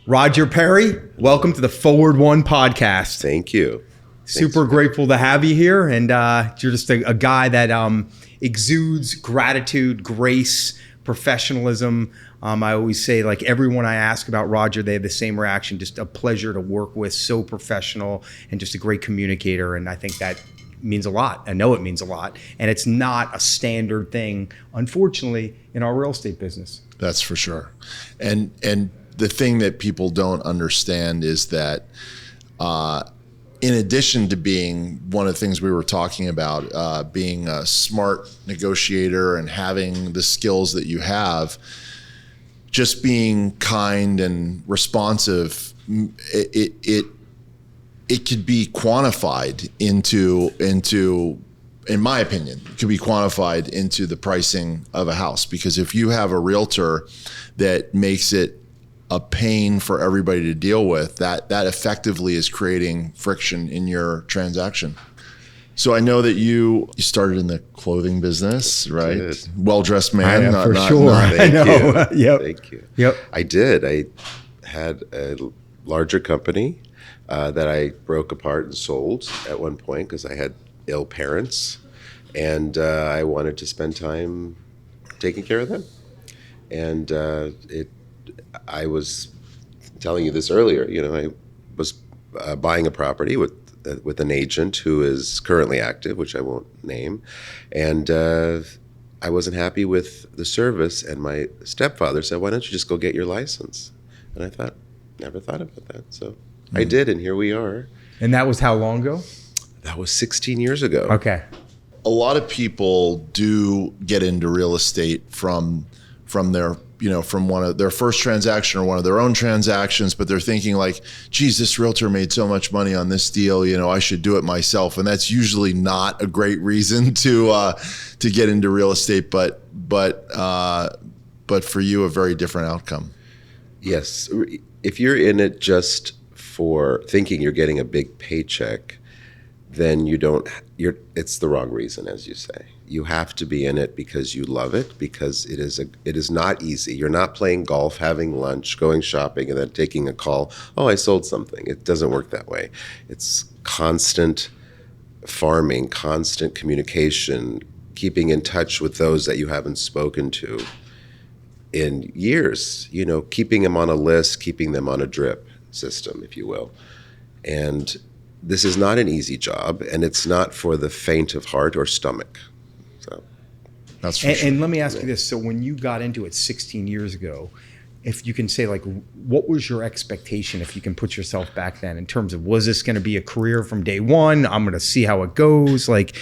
Roger Perry, welcome to the Forward One podcast. Thank you. Super grateful to have you here. And you're just a guy that exudes gratitude, grace, professionalism. I always say, like, everyone I ask about Roger, they have the same reaction. Just a pleasure to work with, so professional and just a great communicator. And I think that means a lot. I know it means a lot. And it's not a standard thing, unfortunately, in our real estate business. That's for sure. And the thing that people don't understand is that in addition to being one of the things we were talking about, being a smart negotiator and having the skills that you have, just being kind and responsive, it could be quantified into, in my opinion, it could be quantified into the pricing of a house. Because if you have a realtor that makes it a pain for everybody to deal with, that effectively is creating friction in your transaction. So I know that you started in the clothing business, right? Did. Well-dressed man. I know, for sure. Thank you. Yep. Thank you. Yep. I did. I had a larger company that I broke apart and sold at one point because I had ill parents, and I wanted to spend time taking care of them. And I was telling you this earlier. I was buying a property with an agent who is currently active, which I won't name, and I wasn't happy with the service. And my stepfather said, "Why don't you just go get your license?" And I thought, never thought about that. So I did, and here we are. And that was how long ago? That was 16 years ago. Okay. A lot of people do get into real estate from their, from one of their first transaction or one of their own transactions, but they're thinking like, geez, this realtor made so much money on this deal, I should do it myself. And that's usually not a great reason to get into real estate, but for you, a very different outcome. Yes. If you're in it just for thinking you're getting a big paycheck, then it's the wrong reason, as you say. You have to be in it because you love it, because it is not easy. You're not playing golf, having lunch, going shopping, and then taking a call. Oh, I sold something. It doesn't work that way. It's constant farming, constant communication, keeping in touch with those that you haven't spoken to in years, keeping them on a list, keeping them on a drip system, if you will. And this is not an easy job, and it's not for the faint of heart or stomach. So, that's for sure. And let me ask you this. So when you got into it 16 years ago, if you can say, like, what was your expectation, if you can put yourself back then, in terms of, was this going to be a career from day one? I'm going to see how it goes. Like,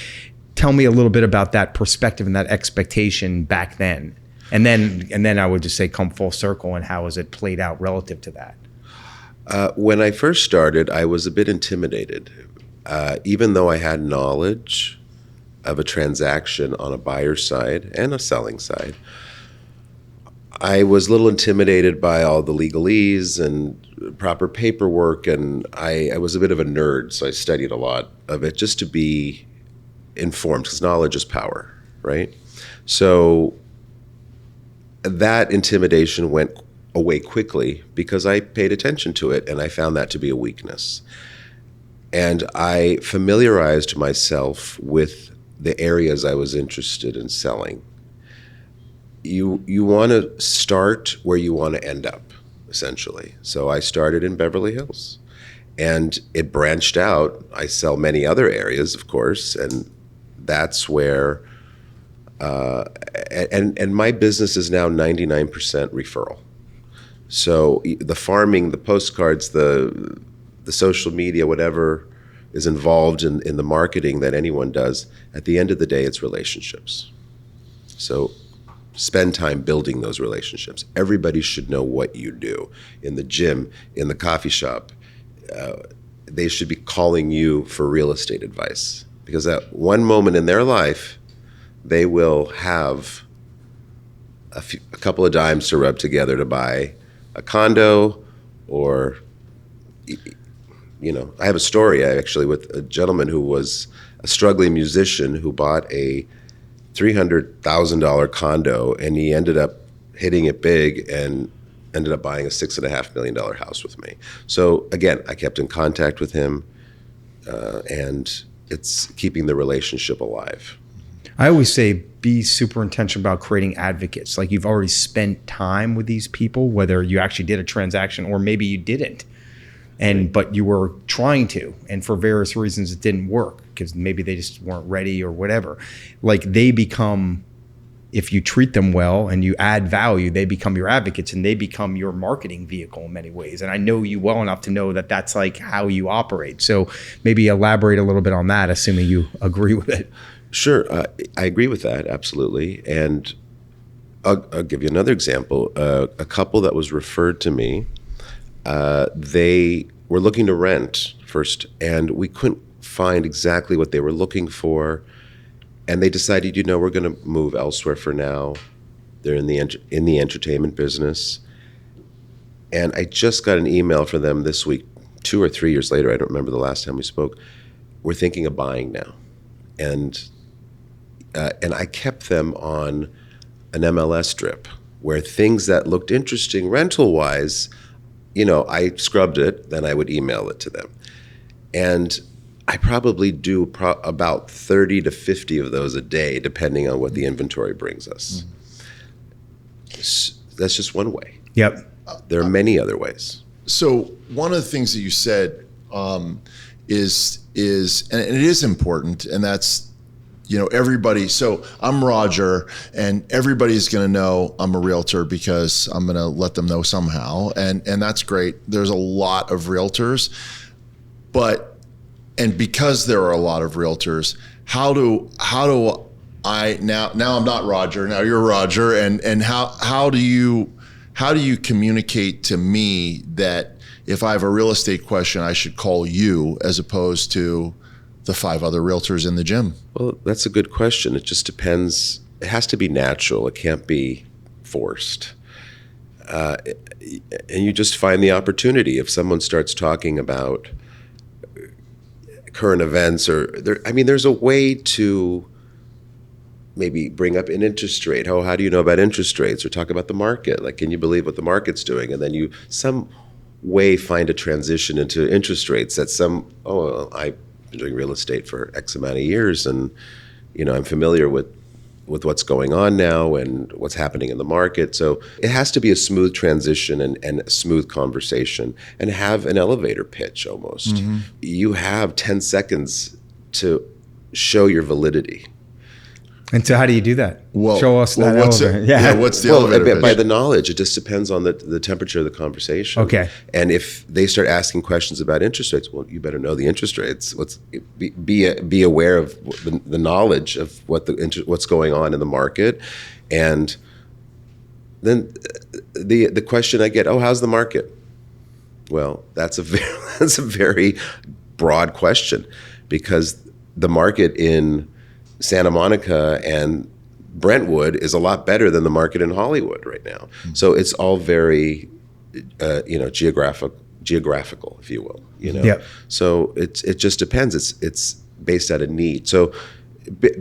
tell me a little bit about that perspective and that expectation back then. And then I would just say, come full circle, and how has it played out relative to that? When I first started, I was a bit intimidated. Even though I had knowledge of a transaction on a buyer's side and a selling side, I was a little intimidated by all the legalese and proper paperwork, and I was a bit of a nerd, so I studied a lot of it just to be informed, because knowledge is power, right? So that intimidation went away quickly because I paid attention to it, and I found that to be a weakness. And I familiarized myself with the areas I was interested in selling. You want to start where you want to end up, essentially. So I started in Beverly Hills, and it branched out. I sell many other areas, of course, and that's where and my business is now 99% referral. So the farming, the postcards, the social media, whatever is involved in the marketing that anyone does, at the end of the day, it's relationships. So spend time building those relationships. Everybody should know what you do. In the gym, in the coffee shop, they should be calling you for real estate advice. Because at one moment in their life, they will have a couple of dimes to rub together to buy a condo, or, I have a story actually with a gentleman who was a struggling musician who bought a $300,000 condo, and he ended up hitting it big and ended up buying a $6.5 million house with me. So again, I kept in contact with him, and it's keeping the relationship alive. I always say be super intentional about creating advocates. Like, you've already spent time with these people, whether you actually did a transaction or maybe you didn't. But you were trying to, and for various reasons it didn't work because maybe they just weren't ready or whatever. Like, they become, if you treat them well and you add value, they become your advocates and they become your marketing vehicle in many ways. And I know you well enough to know that that's like how you operate. So maybe elaborate a little bit on that, assuming you agree with it. Sure, I agree with that, absolutely. And I'll give you another example. A couple that was referred to me, they were looking to rent first, and we couldn't find exactly what they were looking for. And they decided, we're going to move elsewhere for now. They're in the entertainment business. And I just got an email from them this week, 2 or 3 years later. I don't remember the last time we spoke. We're thinking of buying now. And I kept them on an MLS strip where things that looked interesting rental-wise, I scrubbed it, then I would email it to them. And I probably do about 30 to 50 of those a day, depending on what the inventory brings us. That's just one way. Yep. There are many other ways. So one of the things that you said is, and it is important, and that's, everybody. So I'm Roger, and everybody's going to know I'm a realtor because I'm going to let them know somehow, and that's great. There's a lot of realtors, and because there are a lot of realtors, how do I now I'm not Roger, now you're Roger, and how do you communicate to me that if I have a real estate question, I should call you as opposed to the 5 other realtors in the gym? Well, that's a good question. It just depends. It has to be natural. It can't be forced. And you just find the opportunity. If someone starts talking about current events, there's a way to maybe bring up an interest rate. How do you know about interest rates? Or talk about the market. Like, can you believe what the market's doing? And then you some way find a transition into interest rates that I've been doing real estate for X amount of years, and I'm familiar with what's going on now and what's happening in the market. So it has to be a smooth transition and a smooth conversation, and have an elevator pitch almost. Mm-hmm. You have 10 seconds to show your validity. And so how do you do that? Well, show us that elevator. What's the elevator pitch? By the knowledge. It just depends on the temperature of the conversation. Okay. And if they start asking questions about interest rates, well, you better know the interest rates. Be aware of the knowledge of what's going on in the market. And then the question I get, how's the market? Well, that's a very broad question, because the market in Santa Monica and Brentwood is a lot better than the market in Hollywood right now. Mm-hmm. So it's all very, geographical, if you will. Yep. So it just depends. It's based out of need. So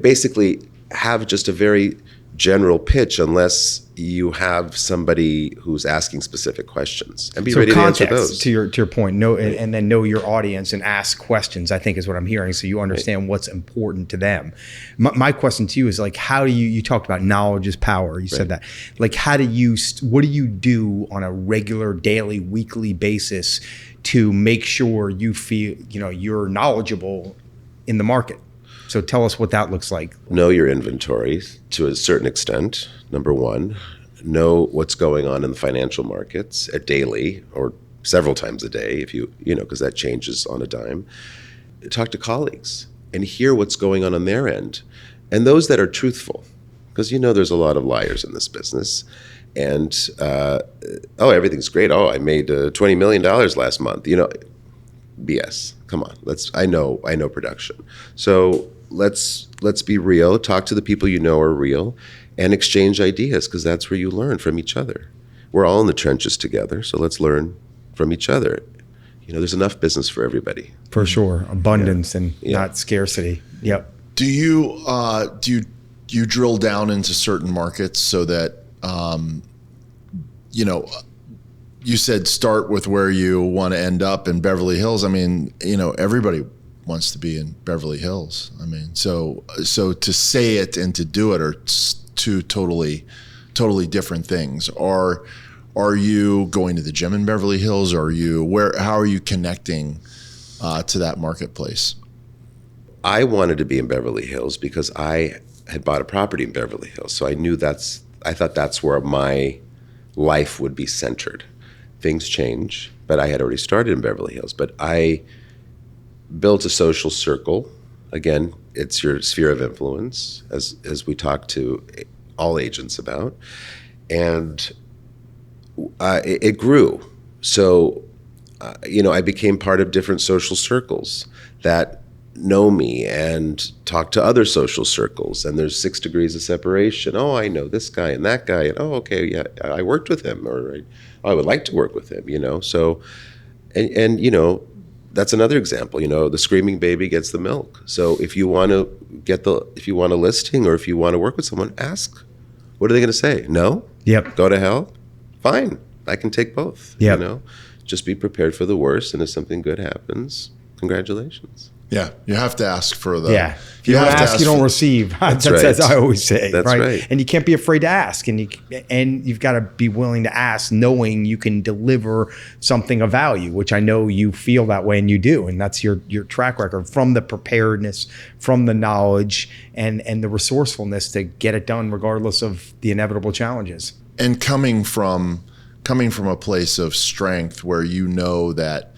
basically, have just a very general pitch, unless you have somebody who's asking specific questions, and be ready to answer those. To your point, and then know your audience and ask questions, I think is what I'm hearing, so you understand what's important to them. My question to you is, like, how do you talked about knowledge is power. You said that. Like, what do you do on a regular, daily, weekly basis to make sure you feel, you're knowledgeable in the market? So tell us what that looks like. Know your inventory to a certain extent, number one. Know what's going on in the financial markets daily or several times a day, if because that changes on a dime. Talk to colleagues and hear what's going on their end. And those that are truthful, because there's a lot of liars in this business. And, everything's great. I made $20 million last month. BS. Come on. I know production. So let's be real. Talk to the people are real, and exchange ideas, because that's where you learn from each other. We're all in the trenches together, so let's learn from each other. There's enough business for everybody. For sure. Abundance and not scarcity. Yep. Do you drill down into certain markets so that you said start with where you want to end up in Beverly Hills. I mean, everybody wants to be in Beverly Hills. I mean, so to say it and to do it are two totally different things. Are you going to the gym in Beverly Hills? How are you connecting to that marketplace? I wanted to be in Beverly Hills because I had bought a property in Beverly Hills. So I thought that's where my life would be centered. Things change, but I had already started in Beverly Hills. But I built a social circle. Again, it's your sphere of influence, as we talk to all agents about. And it grew. So, I became part of different social circles that know me and talk to other social circles. And there's 6 degrees of separation. Oh, I know this guy and that guy. And oh, okay, yeah, I worked with him, or I would like to work with him, So, and that's another example. The screaming baby gets the milk. So if you want a listing, or if you want to work with someone, ask. What are they going to say? No? Yep. Go to hell? Fine. I can take both. Yep. Just be prepared for the worst, and if something good happens, congratulations. Yeah, you have to ask for the. Yeah, if you don't ask, you don't receive. That's right. As I always say. That's right. And you can't be afraid to ask, and you've got to be willing to ask, knowing you can deliver something of value, which I know you feel that way, and you do, and that's your track record, from the preparedness, from the knowledge, and the resourcefulness to get it done regardless of the inevitable challenges. And coming from a place of strength where you know that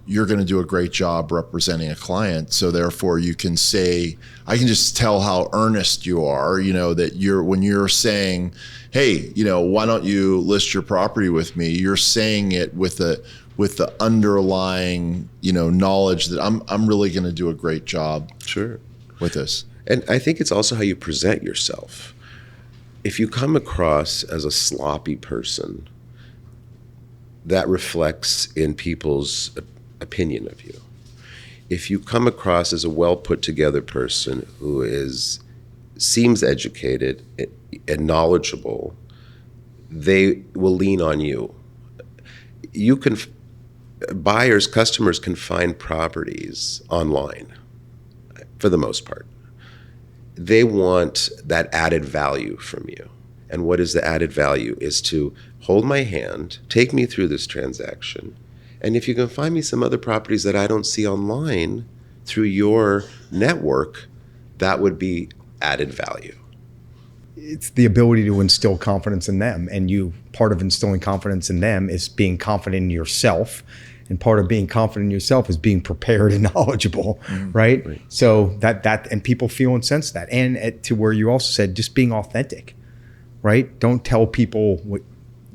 you're going to do a great job representing a client. So therefore you can say, I can just tell how earnest you are, that when you're saying, hey, why don't you list your property with me? You're saying it with the underlying, knowledge that I'm really going to do a great job. Sure. With this. And I think it's also how you present yourself. If you come across as a sloppy person, that reflects in people's opinion of you. If you come across as a well put together person who seems educated and knowledgeable, they will lean on you. Customers can find properties online for the most part. They want that added value from you. And what is the added value? Is to hold my hand, take me through this transaction, and if you can find me some other properties that I don't see online through your network, that would be added value. It's the ability to instill confidence in them. And part of instilling confidence in them is being confident in yourself. And part of being confident in yourself is being prepared and knowledgeable, right? So that and people feel and sense that. And to where you also said, just being authentic, right? Don't tell people what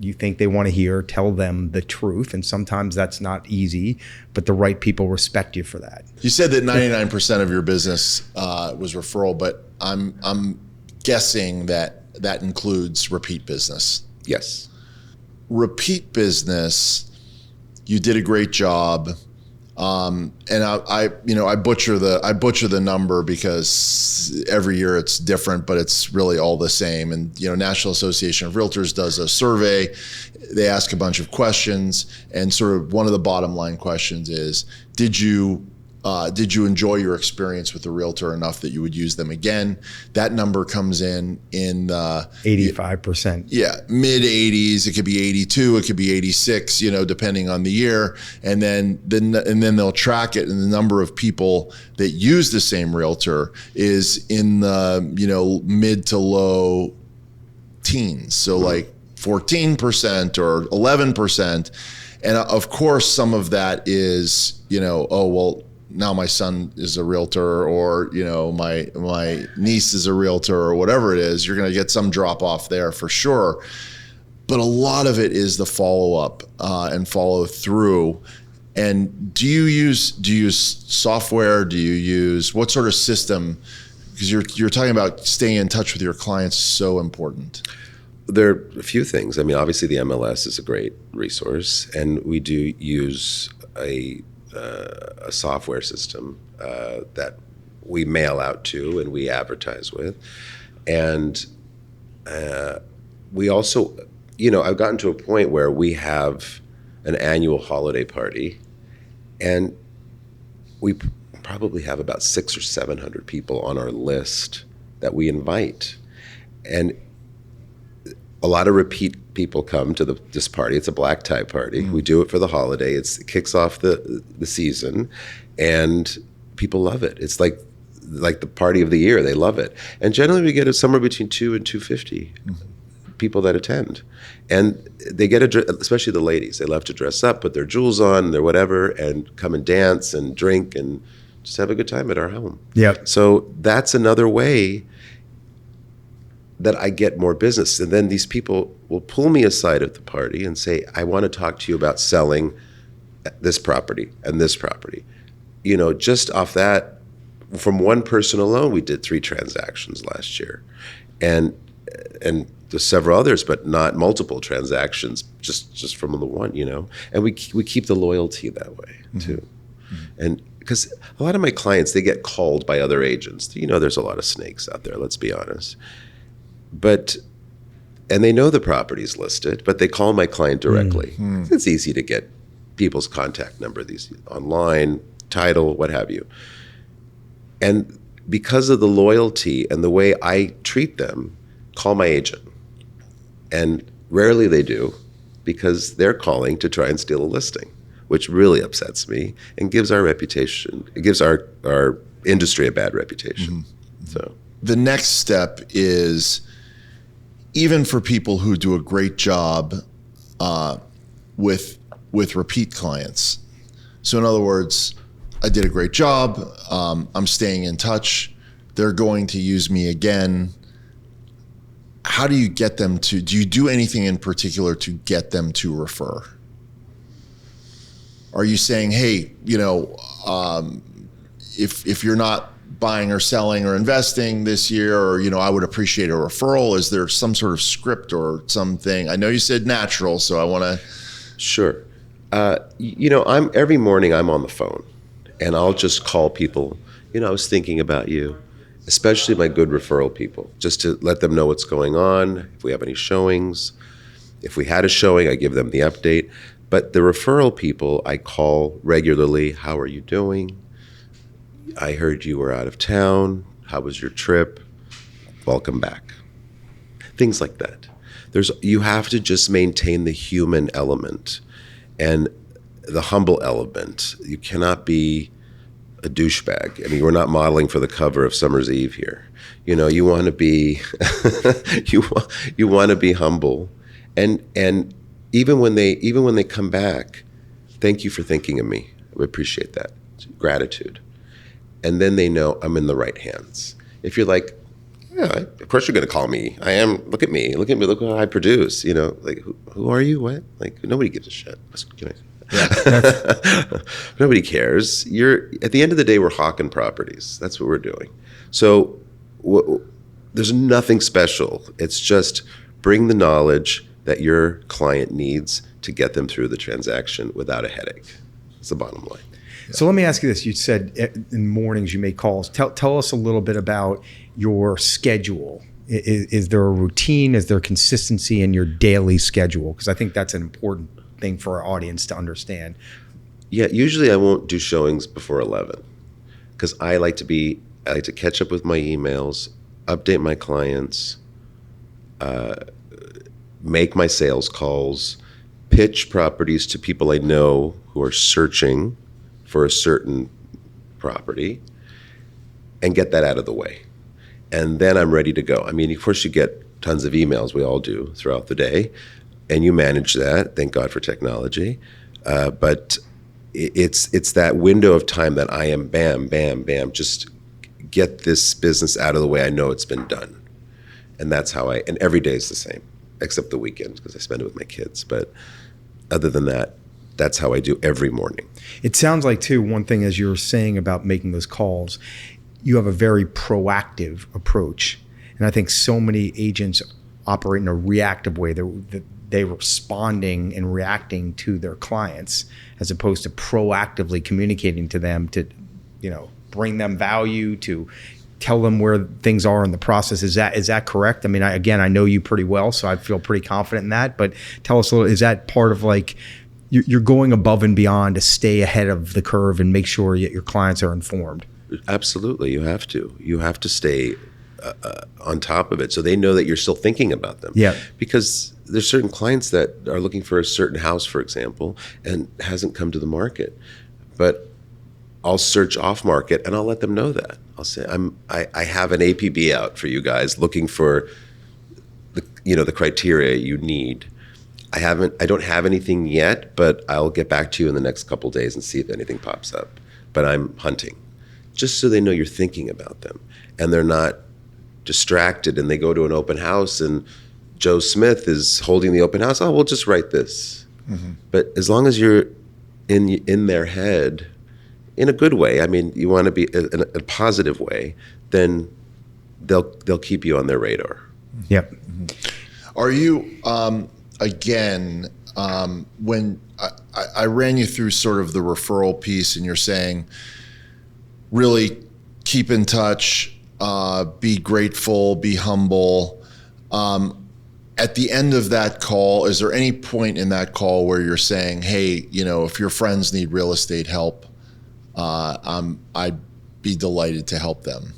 you think they want to hear. Tell them the truth. And sometimes that's not easy, but the right people respect you for that. You said that 99% of your business was referral, but I'm guessing that includes repeat business. Yes. Repeat business, you did a great job. And I butcher the number because every year it's different, but it's really all the same. And, National Association of Realtors does a survey. They ask a bunch of questions, and sort of one of the bottom line questions is, did you enjoy your experience with the realtor enough that you would use them again? That number comes in the 85%. Yeah, mid 80s. It could be 82. It could be 86. Depending on the year. And then they'll track it, and the number of people that use the same realtor is in the mid to low teens. So like 14% or 11%. And of course, some of that is now my son is a realtor, or my niece is a realtor, or whatever it is. You're going to get some drop off there for sure, but a lot of it is the follow up and follow through. And do you use software? Do you use what sort of system? Because you're talking about staying in touch with your clients is so important. There are a few things. I mean, obviously the MLS is a great resource, and we do use a software system that we mail out to and we advertise with. And we also I've gotten to a point where we have an annual holiday party, and we probably have about 600 or 700 people on our list that we invite. And a lot of repeat people come to this party. It's a black tie party. We do it for the holiday. It kicks off the season, and people love it. It's like the party of the year. They love it. And generally we get somewhere between 2 and 250 people that attend. And they get, especially the ladies, they love to dress up, put their jewels on, their whatever, and come and dance and drink and just have a good time at our home. Yep. So that's another way that I get more business. And then these people will pull me aside at the party and say, I want to talk to you about selling this property and this property. Just off that, from one person alone, we did 3 transactions last year. And there's several others, but not multiple transactions, just from the one, And we keep the loyalty that way too. And because a lot of my clients, they get called by other agents. There's a lot of snakes out there, let's be honest. And they know the property's listed, but they call my client directly. It's easy to get people's contact number, these online, title, what have you. And because of the loyalty and the way I treat them, call my agent. And rarely they do, because they're calling to try and steal a listing, which really upsets me and gives our reputation, it gives our industry a bad reputation. So the next step is, even for people who do a great job with repeat clients. So in other words, I did a great job. I'm staying in touch. They're going to use me again. How do you get them to? Do you do anything in particular to get them to refer? Are you saying, hey, if you're not buying or selling or investing this year, or, I would appreciate a referral? Is there some sort of script or something? I know you said natural, so I want to. Sure. Every morning I'm on the phone, and I'll just call people. I was thinking about you, especially my good referral people, just to let them know what's going on, if we have any showings. If we had a showing, I give them the update. But the referral people, I call regularly. How are you doing? I heard you were out of town. How was your trip? Welcome back. Things like that. You have to just maintain the human element and the humble element. You cannot be a douchebag. I mean, we're not modeling for the cover of Summer's Eve here. You want to be you want to be humble, and even when they come back, thank you for thinking of me. We appreciate that. Gratitude. And then they know I'm in the right hands. If you're like, yeah, of course you're going to call me. I am. Look at me. Look what I produce. Like, who are you? What? Like, nobody gives a shit. Nobody cares. At the end of the day, we're hawking properties. That's what we're doing. So there's nothing special. It's just bring the knowledge that your client needs to get them through the transaction without a headache. That's the bottom line. So let me ask you this. You said in mornings you make calls. Tell us a little bit about your schedule. Is there a routine? Is there consistency in your daily schedule? Because I think that's an important thing for our audience to understand. Yeah, usually I won't do showings before 11 because I like to catch up with my emails, update my clients, make my sales calls, pitch properties to people I know who are searching for a certain property, and get that out of the way. And then I'm ready to go. I mean, of course you get tons of emails, we all do throughout the day, and you manage that, thank God for technology. But it's that window of time that I am bam, bam, bam, just get this business out of the way. I know it's been done. And that's how and every day is the same, except the weekend because I spend it with my kids. But other than that, that's how I do every morning. It sounds like, too, one thing as you were saying about making those calls, you have a very proactive approach. And I think so many agents operate in a reactive way. They're responding and reacting to their clients as opposed to proactively communicating to them to, bring them value, to tell them where things are in the process. Is that correct? I mean, I know you pretty well, so I feel pretty confident in that. But tell us a little. Is that part of like you're going above and beyond to stay ahead of the curve and make sure your clients are informed? Absolutely, you have to. You have to stay on top of it so they know that you're still thinking about them. Yeah. Because there's certain clients that are looking for a certain house, for example, and hasn't come to the market. But I'll search off market and I'll let them know that. I'll say I have an APB out for you guys looking for the criteria you need. I don't have anything yet, but I'll get back to you in the next couple days and see if anything pops up. But I'm hunting. Just so they know you're thinking about them and they're not distracted and they go to an open house and Joe Smith is holding the open house. Oh, we'll just write this. Mm-hmm. But as long as you're in their head in a good way, I mean, you want to be in a positive way, then they'll keep you on their radar. Yep. Mm-hmm. Are you, when I ran you through sort of the referral piece and you're saying, really keep in touch, be grateful, be humble. At the end of that call, is there any point in that call where you're saying, hey, if your friends need real estate help, I'd be delighted to help them?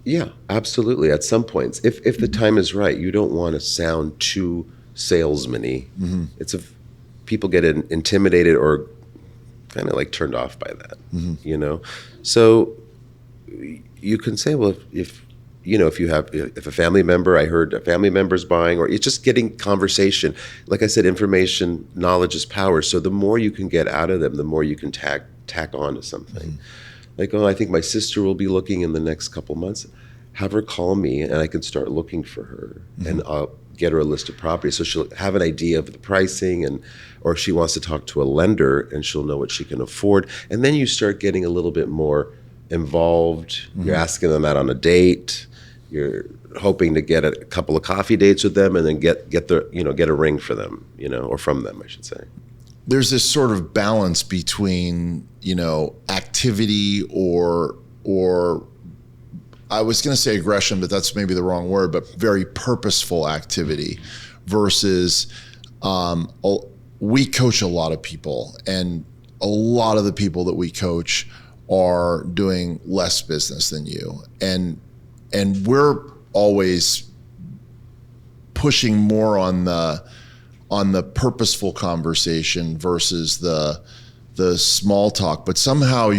Yeah, absolutely. At some points, if the time is right, you don't want to sound too salesman-y. Mm-hmm. People get intimidated or kind of like turned off by that, mm-hmm. So you can say, well, if a family member, I heard a family member's buying, or it's just getting conversation. Like I said, information, knowledge is power. So the more you can get out of them, the more you can tack on to something. Mm-hmm. Like, I think my sister will be looking in the next couple months. Have her call me and I can start looking for her, mm-hmm. and I'll get her a list of properties. So she'll have an idea of the pricing, or she wants to talk to a lender and she'll know what she can afford. And then you start getting a little bit more involved. Mm-hmm. You're asking them out on a date. You're hoping to get a couple of coffee dates with them and then get a ring for them, or from them, I should say. There's this sort of balance between, activity or I was going to say aggression, but that's maybe the wrong word, but very purposeful activity versus we coach a lot of people, and a lot of the people that we coach are doing less business than you. And we're always pushing more on the purposeful conversation versus the small talk. But somehow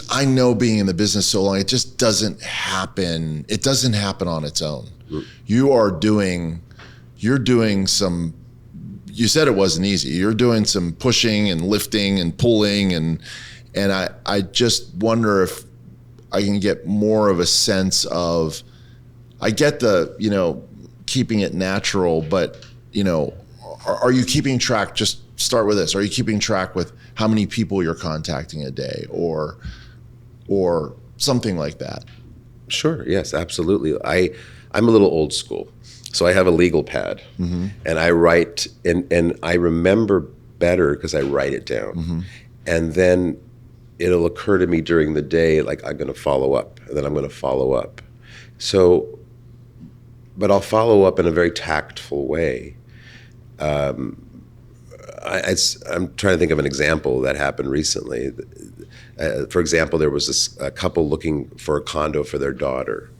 I know being in the business so long, it just doesn't happen. It doesn't happen on its own. Mm. You're doing some, you said it wasn't easy. You're doing some pushing and lifting and pulling, and I just wonder if I can get more of a sense of, I get the, keeping it natural, but, are you keeping track? Just start with this. Are you keeping track with how many people you're contacting a day or something like that? Sure. Yes, absolutely. I'm a little old school. So I have a legal pad, mm-hmm. and I write, and I remember better because I write it down. Mm-hmm. And then it'll occur to me during the day, like I'm going to follow up, and then I'm going to follow up. So, but I'll follow up in a very tactful way. I'm trying to think of an example that happened recently. For example, there was a couple looking for a condo for their daughter,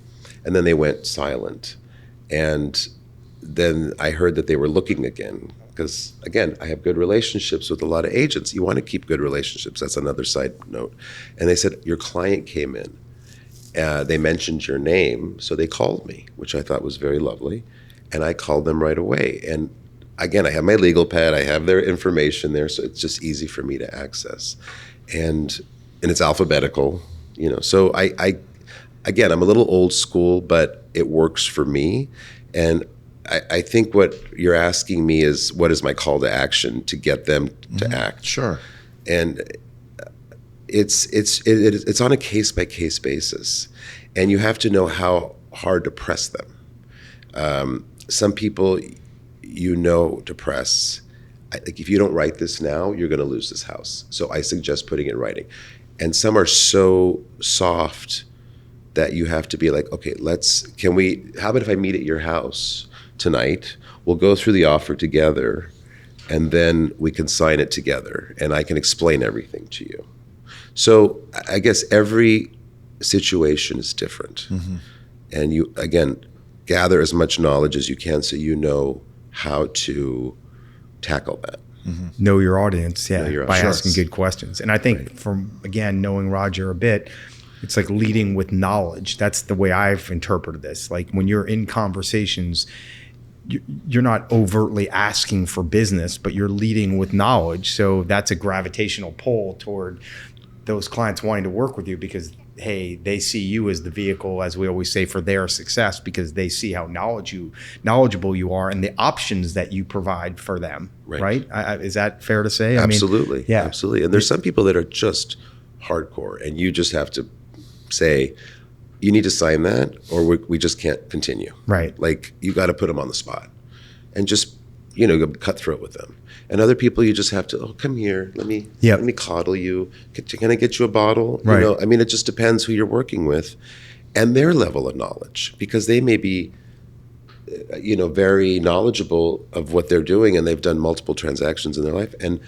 and then they went silent. And then I heard that they were looking again, because, again, I have good relationships with a lot of agents. You want to keep good relationships. That's another side note. And they said, your client came in. They mentioned your name, so they called me, which I thought was very lovely. And I called them right away. And again, I have my legal pad. I have their information there, so it's just easy for me to access. And it's alphabetical, So again, I'm a little old school, but it works for me. And I think what you're asking me is, what is my call to action to get them to mm-hmm. act? Sure. And it's on a case-by-case basis. And you have to know how hard to press them. Some people, to press. Like, if you don't write this now, you're going to lose this house. So I suggest putting it in writing. And some are so soft that you have to be like, okay, how about if I meet at your house tonight? We'll go through the offer together, and then we can sign it together, and I can explain everything to you. So I guess every situation is different. And you, again, gather as much knowledge as you can so you know how to tackle that. Know your audience, by Sure. asking good questions. And I think from, again, knowing Roger a bit, it's like leading with knowledge. That's the way I've interpreted this. Like when you're in conversations, you're not overtly asking for business, but you're leading with knowledge. So that's a gravitational pull toward those clients wanting to work with you because, hey, they see you as the vehicle, as we always say, for their success, because they see how knowledgeable you are and the options that you provide for them. Right? Is that fair to say? Absolutely. I mean, Absolutely. And there's some people that are just hardcore, and you just have to say, you need to sign that, or we just can't continue. Right. Like, you got to put them on the spot and just, go cutthroat with them. And other people, you just have to, come here, let me coddle you. Can I get you a bottle? Right. It just depends who you're working with and their level of knowledge, because they may be, very knowledgeable of what they're doing, and they've done multiple transactions in their life. And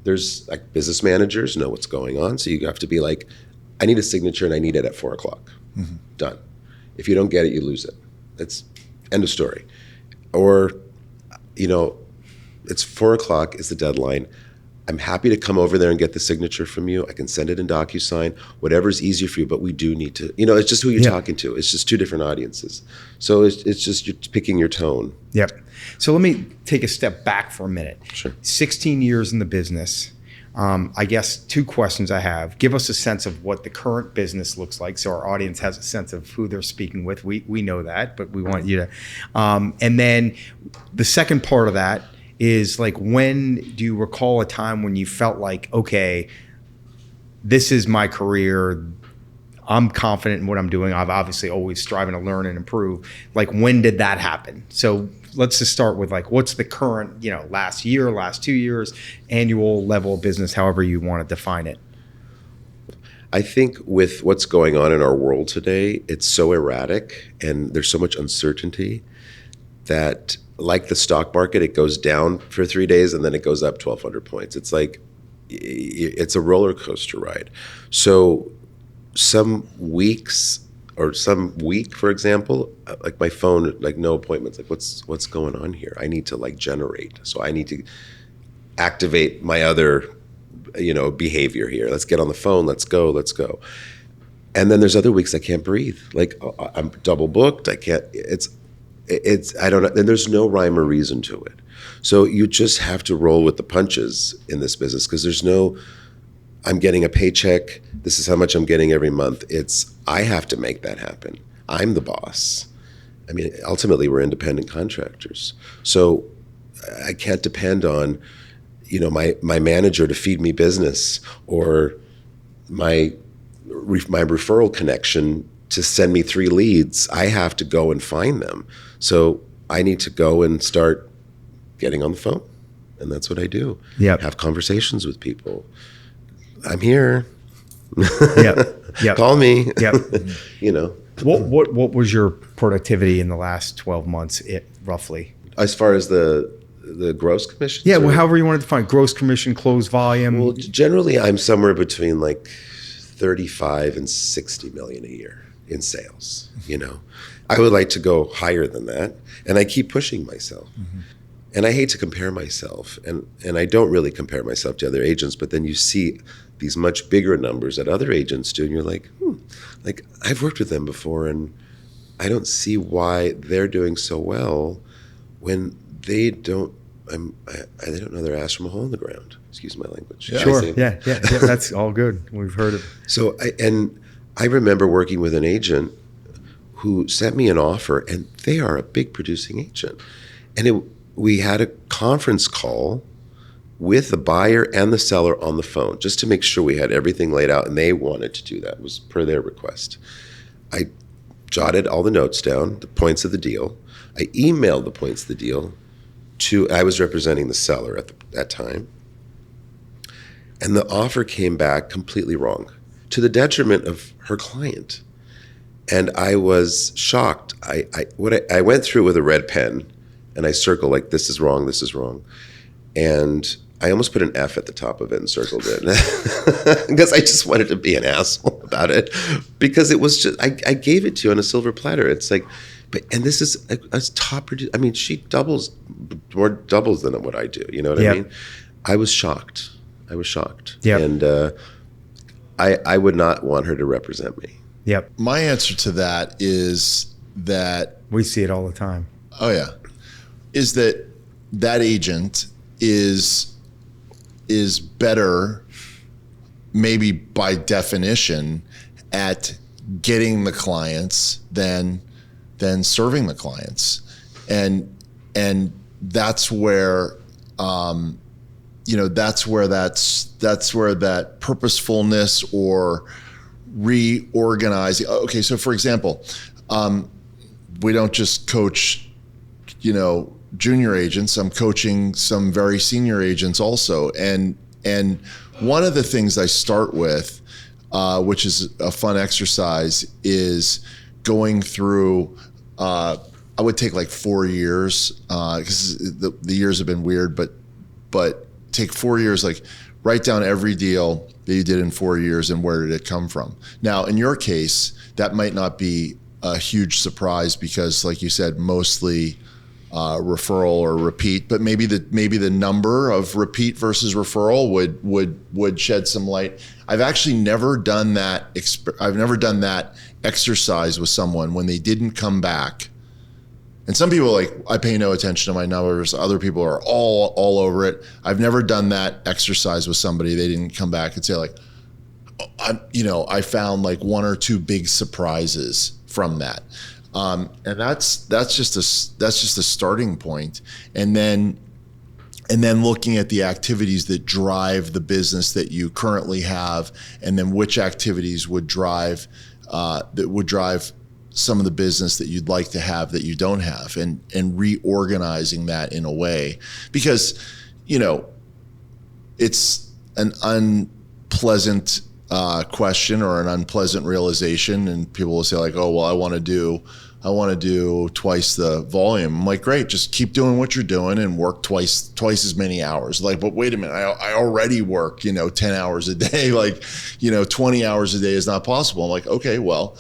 there's like business managers know what's going on. So you have to be like, I need a signature and I need it at 4:00. Done. If you don't get it, you lose it. That's end of story. Or, it's 4:00 is the deadline. I'm happy to come over there and get the signature from you. I can send it in DocuSign, whatever's easier for you, but we do need to, it's just who you're talking to. It's just two different audiences. So it's just you're picking your tone. Yep. So let me take a step back for a minute. Sure. 16 years in the business. I guess two questions I have. Give us a sense of what the current business looks like, so our audience has a sense of who they're speaking with. We know that, but we want you to. And then the second part of that is like, when do you recall a time when you felt like, okay, this is my career, I'm confident in what I'm doing, I've obviously always striving to learn and improve. Like, when did that happen? So let's just start with like, what's the current, last year, last 2 years, annual level of business, however you want to define it. I think with what's going on in our world today, it's so erratic and there's so much uncertainty that, like the stock market, it goes down for 3 days and then it goes up 1,200 points. It's like, it's a roller coaster ride. So some weeks or some week, for example, like my phone, like no appointments, like what's going on here? I need to like generate. So I need to activate my other, behavior here. Let's get on the phone. Let's go. And then there's other weeks I can't breathe. Like, I'm double booked. I can't, I don't know. And there's no rhyme or reason to it. So you just have to roll with the punches in this business, because there's no, I'm getting a paycheck, this is how much I'm getting every month. I have to make that happen. I'm the boss. I mean, ultimately, we're independent contractors. So I can't depend on, my manager to feed me business, or my referral connection to send me 3 leads. I have to go and find them. So I need to go and start getting on the phone. And that's what I do. Yep. Have conversations with people. I'm here. Yep. Call me. Yep. What was your productivity in the last 12 months, roughly? As far as the gross commission? Yeah, well, however you want to define gross commission, close volume. Well, generally I'm somewhere between like 35 and 60 million a year in sales. I would like to go higher than that, and I keep pushing myself. And I hate to compare myself, and I don't really compare myself to other agents, but then you see these much bigger numbers that other agents do, and you're like, like, I've worked with them before, and I don't see why they're doing so well when they don't. They don't know their ass from a hole in the ground. Excuse my language. Yeah. Sure. Yeah. That's all good. We've heard it. So I remember working with an agent who sent me an offer, and they are a big producing agent, and we had a conference call with the buyer and the seller on the phone just to make sure we had everything laid out, and they wanted to do that. It was per their request. I jotted all the notes down, the points of the deal. I emailed the points of the deal I was representing the seller at that time, and the offer came back completely wrong. to the detriment of her client. And I was shocked. I went through it with a red pen, and I circled like, this is wrong, this is wrong. And I almost put an F at the top of it and circled it because I just wanted to be an asshole about it, because it was just, I gave it to you on a silver platter. It's like, and this is a top producer. I mean, she doubles than what I do. You know what I mean? I was shocked. Yeah. And I would not want her to represent me. Yep. My answer to that is that we see it all the time. Oh yeah. Is that agent is better, maybe by definition, at getting the clients than serving the clients. And that's where that's where that purposefulness or reorganizing. Okay, so for example, we don't just coach, junior agents. I'm coaching some very senior agents also. And one of the things I start with, which is a fun exercise, is going through, I would take like 4 years, because the years have been weird, but take 4 years, like write down every deal that you did in 4 years and where did it come from. Now, in your case, that might not be a huge surprise because, like you said, mostly referral or repeat, but maybe the number of repeat versus referral would shed some light. I've actually never done that. I've never done that exercise with someone when they didn't come back. And some people are like, I pay no attention to my numbers. Other people are all over it. I've never done that exercise with somebody. They didn't come back and say like, I found like 1 or 2 big surprises from that. And that's just a starting point. And then looking at the activities that drive the business that you currently have, and then which activities would drive some of the business that you'd like to have that you don't have, and reorganizing that in a way, because it's an unpleasant question or an unpleasant realization, and people will say like, oh well, I want to do twice the volume. I'm like, great, just keep doing what you're doing and work twice as many hours. Like, but wait a minute, I already work 10 hours a day, like 20 hours a day is not possible. I'm like, okay, well,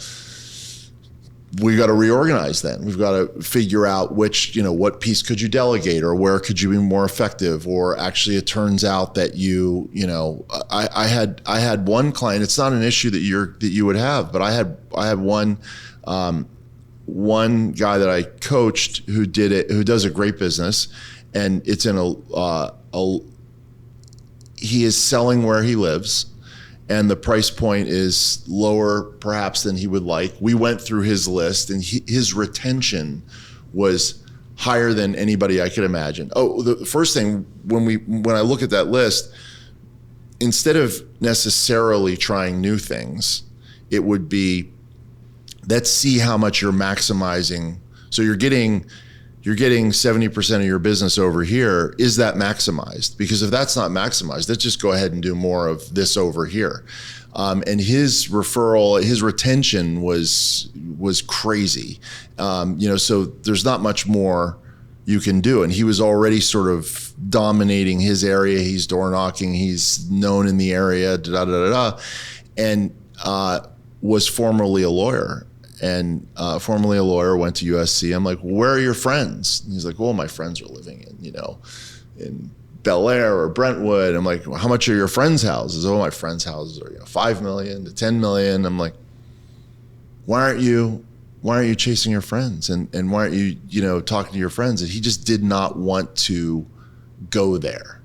we got to reorganize then. We've got to figure out which, what piece could you delegate, or where could you be more effective? Or actually it turns out that I had one client, it's not an issue that you would have, but I had one guy that I coached who does a great business, and it's in he is selling where he lives, and the price point is lower perhaps than he would like. We went through his list, and his retention was higher than anybody I could imagine. Oh, the first thing, when I look at that list, instead of necessarily trying new things, it would be, let's see how much you're maximizing. So you're getting 70% of your business over here. Is that maximized? Because if that's not maximized, let's just go ahead and do more of this over here. And his retention was crazy. So there's not much more you can do. And he was already sort of dominating his area. He's door knocking. He's known in the area, and was formerly a lawyer. And formerly a lawyer, went to USC. I'm like, where are your friends? And he's like, well, my friends are living in Bel Air or Brentwood. I'm like, well, how much are your friends' houses? Oh, my friends' houses are $5 million to $10 million. I'm like, why aren't you chasing your friends? And why aren't you talking to your friends? And he just did not want to go there.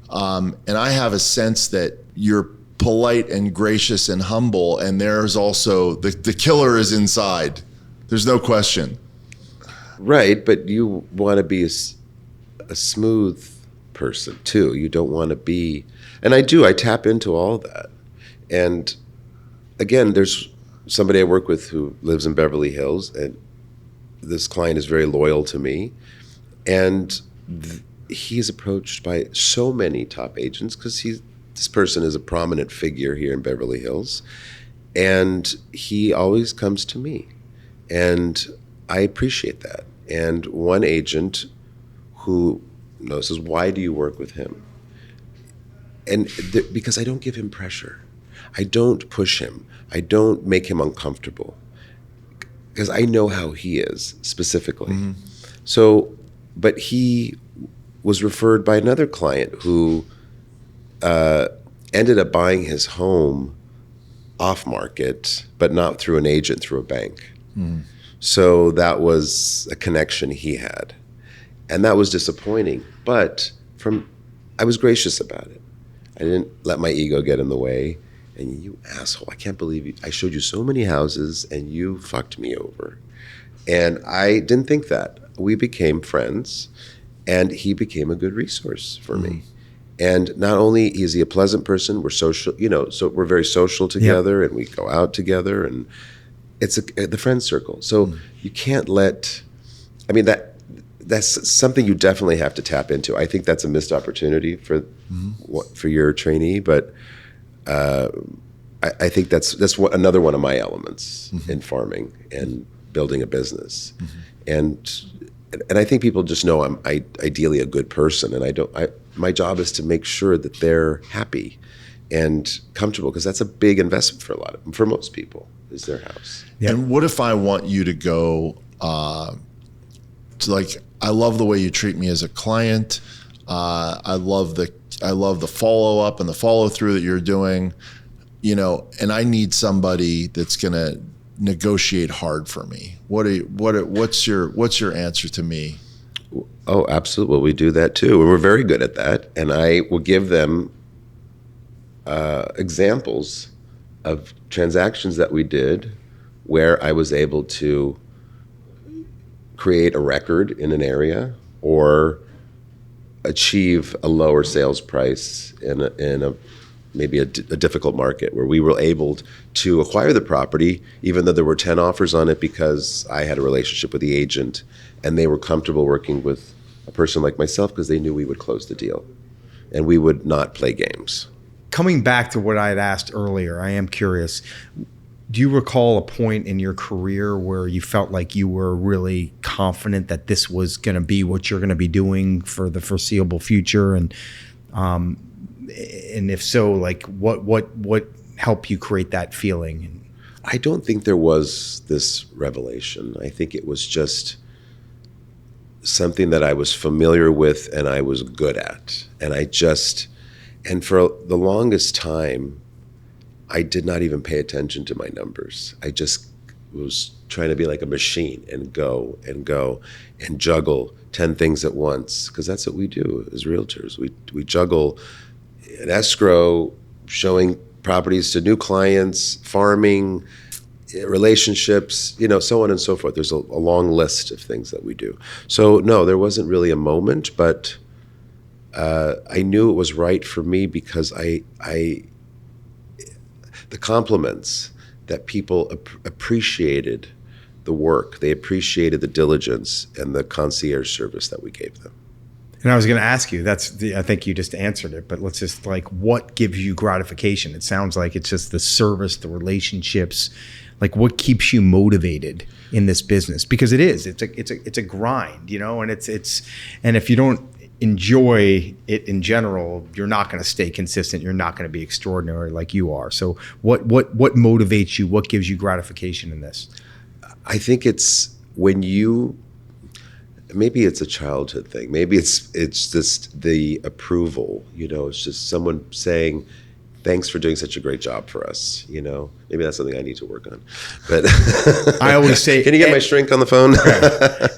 And I have a sense that you're polite and gracious and humble, and there's also the killer is inside. There's no question. Right, but you want to be a smooth person too. You don't want to be, and I tap into all that. And again, there's somebody I work with who lives in Beverly Hills, and this client is very loyal to me, and he's approached by so many top agents because he's this person is a prominent figure here in Beverly Hills, and he always comes to me, and I appreciate that. And one agent who says, why do you work with him? And because I don't give him pressure. I don't push him. I don't make him uncomfortable, because I know how he is specifically. So, but he was referred by another client who ended up buying his home off market, but not through an agent, through a bank. So that was a connection he had. And that was disappointing. But I was gracious about it. I didn't let my ego get in the way. And you asshole, I can't believe I showed you so many houses and you fucked me over. And I didn't think that. We became friends, and he became a good resource for me. And not only is he a pleasant person, we're social, so we're very social together, and we go out together, and it's the friend circle. So you can't that's something you definitely have to tap into. I think that's a missed opportunity for your trainee, but I think that's another one of my elements in farming and building a business. And I think people just know I'm ideally a good person, and my job is to make sure that they're happy and comfortable, because that's a big investment for most people, is their house. And what if I want you to go to, I love the way you treat me as a client. I love the follow up and the follow through that you're doing, and I need somebody that's going to negotiate hard for me. What's your answer to me? Oh, absolutely. Well, we do that too. And we're very good at that. And I will give them examples of transactions that we did where I was able to create a record in an area or achieve a lower sales price in a maybe a difficult market, where we were able to acquire the property even though there were 10 offers on it, because I had a relationship with the agent and they were comfortable working with a person like myself because they knew we would close the deal and we would not play games. Coming back to what I had asked earlier, I am curious. Do you recall a point in your career where you felt like you were really confident that this was going to be what you're going to be doing for the foreseeable future? And if so, what helped you create that feeling? I don't think there was this revelation. I think it was just something that I was familiar with and I was good at. And for the longest time, I did not even pay attention to my numbers. I just was trying to be like a machine and go and juggle 10 things at once, because that's what we do as realtors. We juggle an escrow, showing properties to new clients, farming, relationships, so on and so forth. There's a long list of things that we do. So no, there wasn't really a moment, but I knew it was right for me because the compliments that people appreciated the work, they appreciated the diligence and the concierge service that we gave them. And I was going to ask you, I think you just answered it, but let's just what gives you gratification? It sounds like it's just the service, the relationships, what keeps you motivated in this business? Because it's a grind, and if you don't enjoy it in general, you're not going to stay consistent. You're not going to be extraordinary like you are. So what motivates you? What gives you gratification in this? I think it's when maybe it's a childhood thing. Maybe it's just the approval, it's just someone saying, thanks for doing such a great job for us. Maybe that's something I need to work on. But I always say, can you get my shrink on the phone?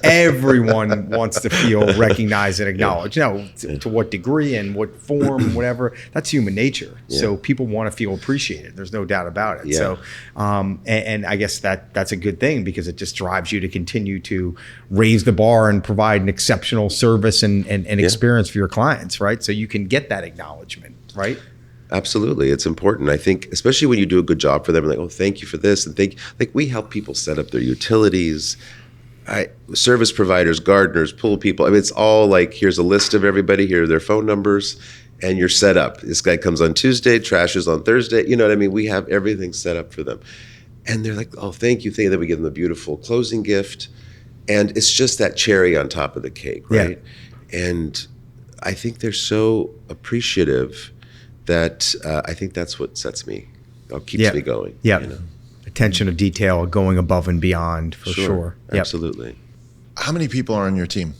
Everyone wants to feel recognized and acknowledged. To what degree and what form, whatever. That's human nature. Yeah. So people want to feel appreciated. There's no doubt about it. Yeah. So, and I guess that's a good thing, because it just drives you to continue to raise the bar and provide an exceptional service and experience for your clients, right? So you can get that acknowledgement, right? Absolutely. It's important. I think, especially when you do a good job for them, oh, thank you for this. And we help people set up their utilities, service providers, gardeners, pool people. It's all here's a list of everybody, here are their phone numbers. and you're set up. This guy comes on Tuesday, trashes on Thursday. You know what I mean? We have everything set up for them. And they're like, oh, thank you. Then we give them a beautiful closing gift. And it's just that cherry on top of the cake, right? Yeah. And I think they're so appreciative that I think that's what keeps me going. Yeah. You know? Attention to detail, going above and beyond, for sure. Absolutely. Yep. How many people are on your team?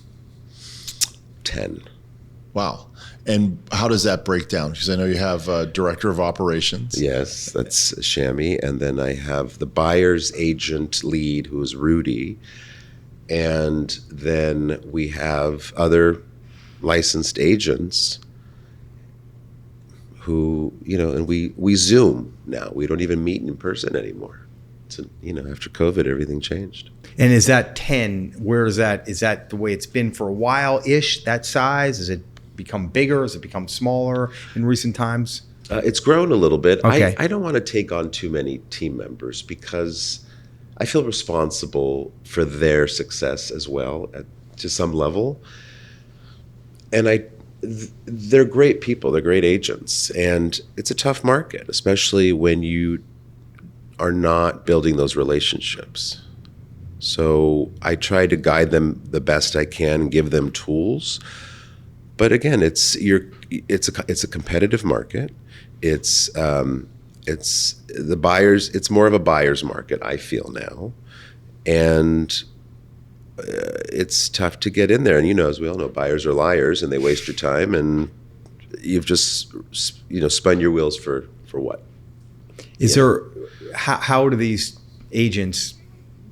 10. Wow. And how does that break down? Because I know you have a director of operations. Yes, that's Shami. And then I have the buyer's agent lead, who is Rudy. And then we have other licensed agents who, and we Zoom now. We don't even meet in person anymore. So, after COVID, everything changed. And is that 10, is that the way it's been for a while-ish, that size? Has it become bigger? Has it become smaller in recent times? It's grown a little bit. Okay. I don't want to take on too many team members because I feel responsible for their success as well to some level. And they're great people. They're great agents. And it's a tough market, especially when you are not building those relationships. So I try to guide them the best I can, give them tools. But again, it's a competitive market. It's the buyers. It's more of a buyer's market, I feel now, and it's tough to get in there. And as we all know, buyers are liars, and they waste your time, and you've just spun your wheels for what? Is there? How do these agents,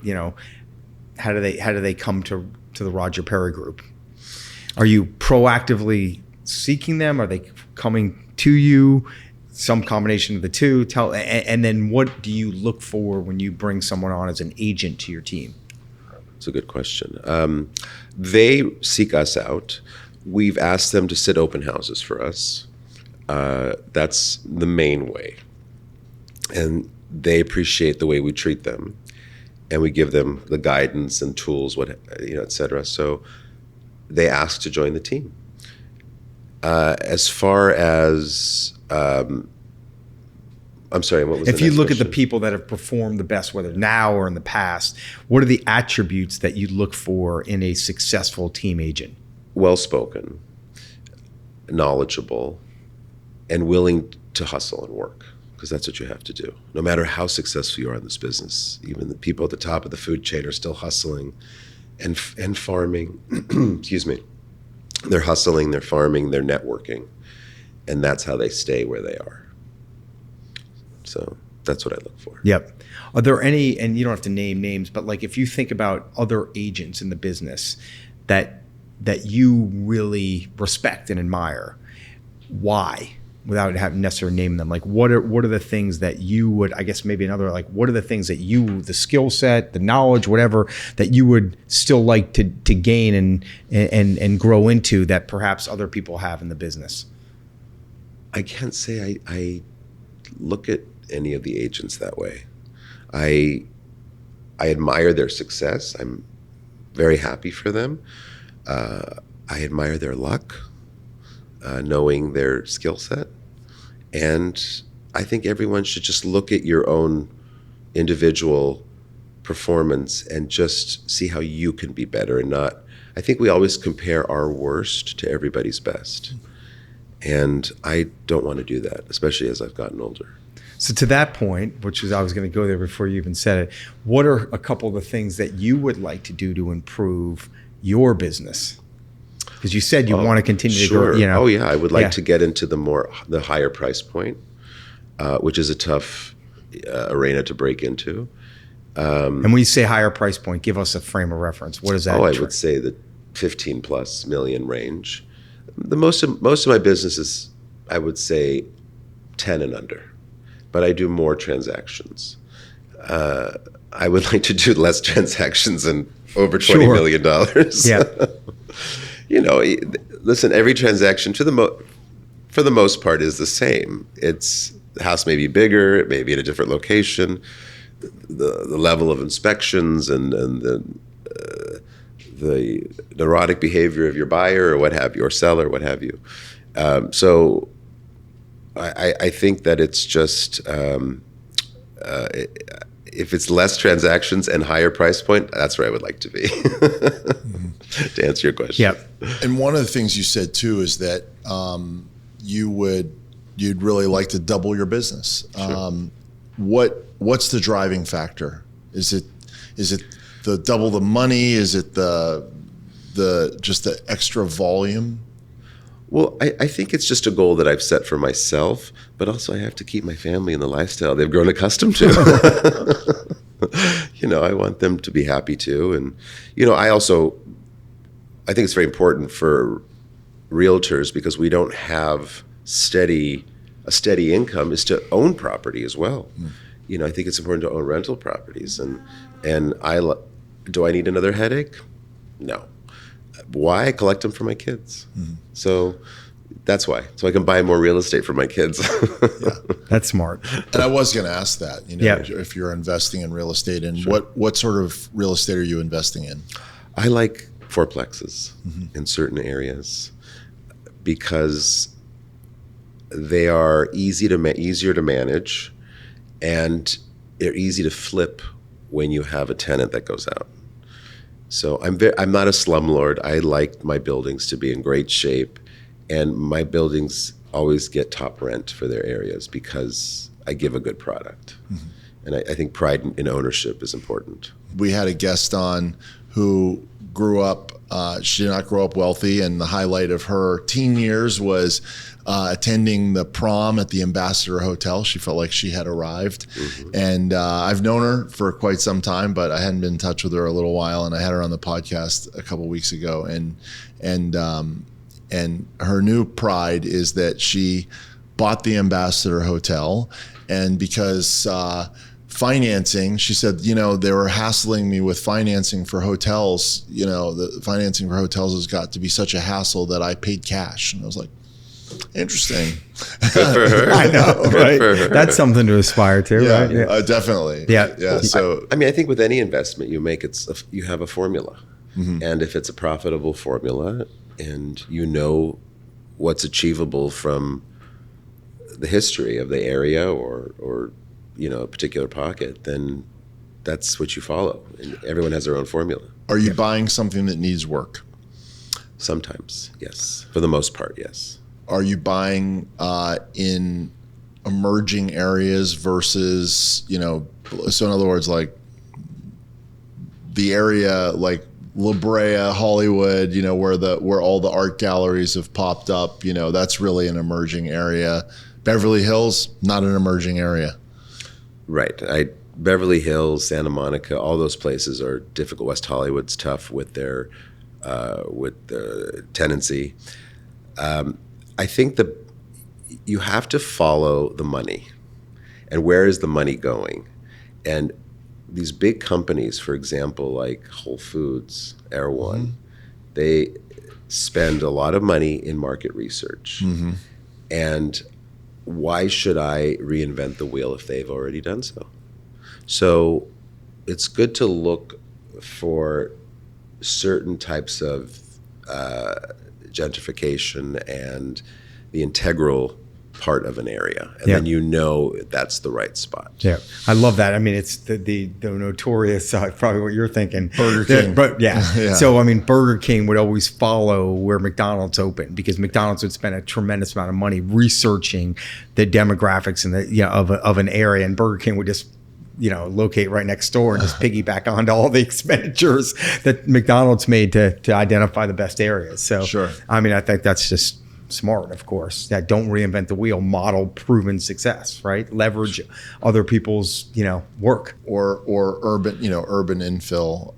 how do they come to the Roger Perry Group? Are you proactively seeking them? Are they coming to you? Some combination of the two. And then what do you look for when you bring someone on as an agent to your team? That's a good question. They seek us out. We've asked them to sit open houses for us. That's the main way. And they appreciate the way we treat them. And we give them the guidance and tools, et cetera. So they ask to join the team. As far as, I'm sorry, what was the next question? If you look at the people that have performed the best, whether now or in the past, what are the attributes that you look for in a successful team agent? Well-spoken, knowledgeable, and willing to hustle and work, because that's what you have to do. No matter how successful you are in this business, even the people at the top of the food chain are still hustling and farming. Excuse me. They're hustling, they're farming, they're networking, and that's how they stay where they are. So that's what I look for. Yep. Are there any, and you don't have to name names, but like if you think about other agents in the business that you really respect and admire, why? Without having necessarily name them, like what are the things that you would, I guess maybe another, like what are the things that the skill set, the knowledge, whatever, that you would still like to gain and grow into that perhaps other people have in the business? I can't say I look at any of the agents that way. I admire their success. I'm very happy for them. I admire their luck. Knowing their skill set. And I think everyone should just look at your own individual performance and just see how you can be better and not, I think we always compare our worst to everybody's best. And I don't want to do that, especially as I've gotten older. So to that point, which is I was going to go there before you even said it, what are a couple of the things that you would like to do to improve your business? Because you said you want to continue to grow. Oh yeah, I would like to get into the higher price point, which is a tough arena to break into. And when you say higher price point, give us a frame of reference. What is that? I would say the 15 plus million range. The most of my business is, I would say, 10 and under, but I do more transactions. I would like to do less transactions and over $20 million. Yeah. Listen, every transaction for the most part is the same. The house may be bigger, it may be at a different location, the level of inspections and the neurotic behavior of your buyer or what have you, or seller, what have you. So I think that it's just if it's less transactions and higher price point, that's where I would like to be. To answer your question. Yep. And one of the things you said too is that you'd really like to double your business. Sure. What's the driving factor? Is it the double the money? Is it the just the extra volume? Well, I think it's just a goal that I've set for myself, but also I have to keep my family in the lifestyle they've grown accustomed to. I want them to be happy too. And, I think it's very important for realtors, because we don't have a steady income, is to own property as well. I think it's important to own rental properties. And do I need another headache? No. Why? I collect them for my kids. So that's why. So I can buy more real estate for my kids. Yeah. That's smart. And I was going to ask that, if you're investing in real estate, and Sure. what sort of real estate are you investing in? I like fourplexes in certain areas because they are easier to manage, and they're easy to flip when you have a tenant that goes out. So I'm not a slumlord. I like my buildings to be in great shape, and my buildings always get top rent for their areas because I give a good product. And I think pride in ownership is important. We had a guest on who grew up, she did not grow up wealthy, and the highlight of her teen years was attending the prom at the Ambassador Hotel. She felt like she had arrived. And I've known her for quite some time, but I hadn't been in touch with her a little while, and I had her on the podcast a couple of weeks ago. And her new pride is that she bought the Ambassador Hotel, and because financing, she said, they were hassling me with financing for hotels. The financing for hotels has got to be such a hassle that I paid cash. And I was like, interesting. Good for her. I know, right? For her. That's something to aspire to, Yeah, right? Yeah. definitely. Yeah. So I think with any investment you make, you have a formula. And if it's a profitable formula and what's achievable from the history of the area or a particular pocket, then that's what you follow. And everyone has their own formula. are you buying something that needs work? Sometimes, yes. For the most part, yes. Are you buying in emerging areas versus, so in other words, like the area like La Brea, Hollywood, where all the art galleries have popped up, that's really an emerging area. Beverly Hills, not an emerging area. Right. Beverly Hills, Santa Monica, all those places are difficult. West Hollywood's tough with their tenancy. I think you have to follow the money, and where is the money going? And these big companies, for example, like Whole Foods, Erewhon, they spend a lot of money in market research. And why should I reinvent the wheel if they've already done so? So it's good to look for certain types of gentrification and the integral part of an area, and then that's the right spot. Yeah, I love that. I mean, it's the notorious, probably what you're thinking. Burger King. But yeah. So, Burger King would always follow where McDonald's opened, because McDonald's would spend a tremendous amount of money researching the demographics and of an area, and Burger King would just locate right next door and just piggyback onto all the expenditures that McDonald's made to identify the best areas. So, Sure. I think that's just smart, of course. That don't reinvent the wheel, model proven success, right? Leverage other people's, work. Or urban infill.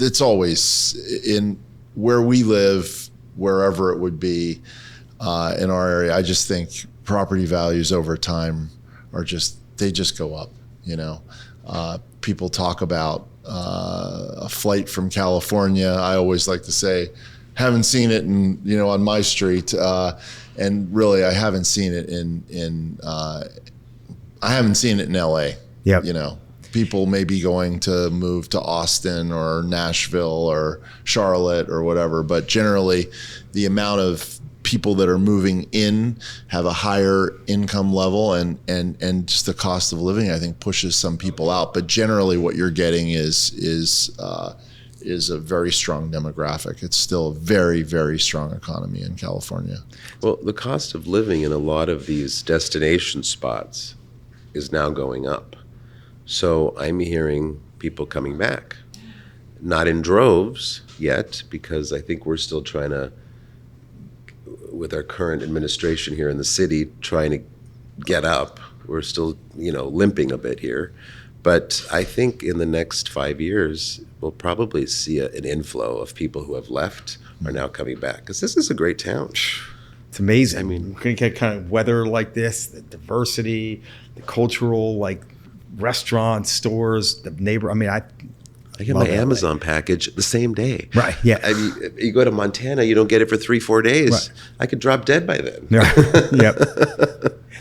It's always in where we live, wherever it would be in our area. I just think property values over time they just go up. People talk about a flight from California. I always like to say, haven't seen it on my street, and really I haven't seen it in LA. Yep. People may be going to move to Austin or Nashville or Charlotte or whatever, but generally the amount of people that are moving in have a higher income level, and just the cost of living, I think, pushes some people out. But generally what you're getting is a very strong demographic. It's still a very, very strong economy in California. Well, the cost of living in a lot of these destination spots is now going up. So I'm hearing people coming back. Not in droves yet, because I think we're still trying to, with our current administration here in the city, trying to get up. We're still, limping a bit here. But I think in the next 5 years, we'll probably see an inflow of people who have left are now coming back, because this is a great town. It's amazing. I mean, we're going to get kind of weather like this, the diversity, the cultural, like restaurants, stores, the neighbor. I mean, I get my Amazon package the same day. Right. Yeah. I mean, you go to Montana, you don't get it for 3-4 days. Right. I could drop dead by then. Yep.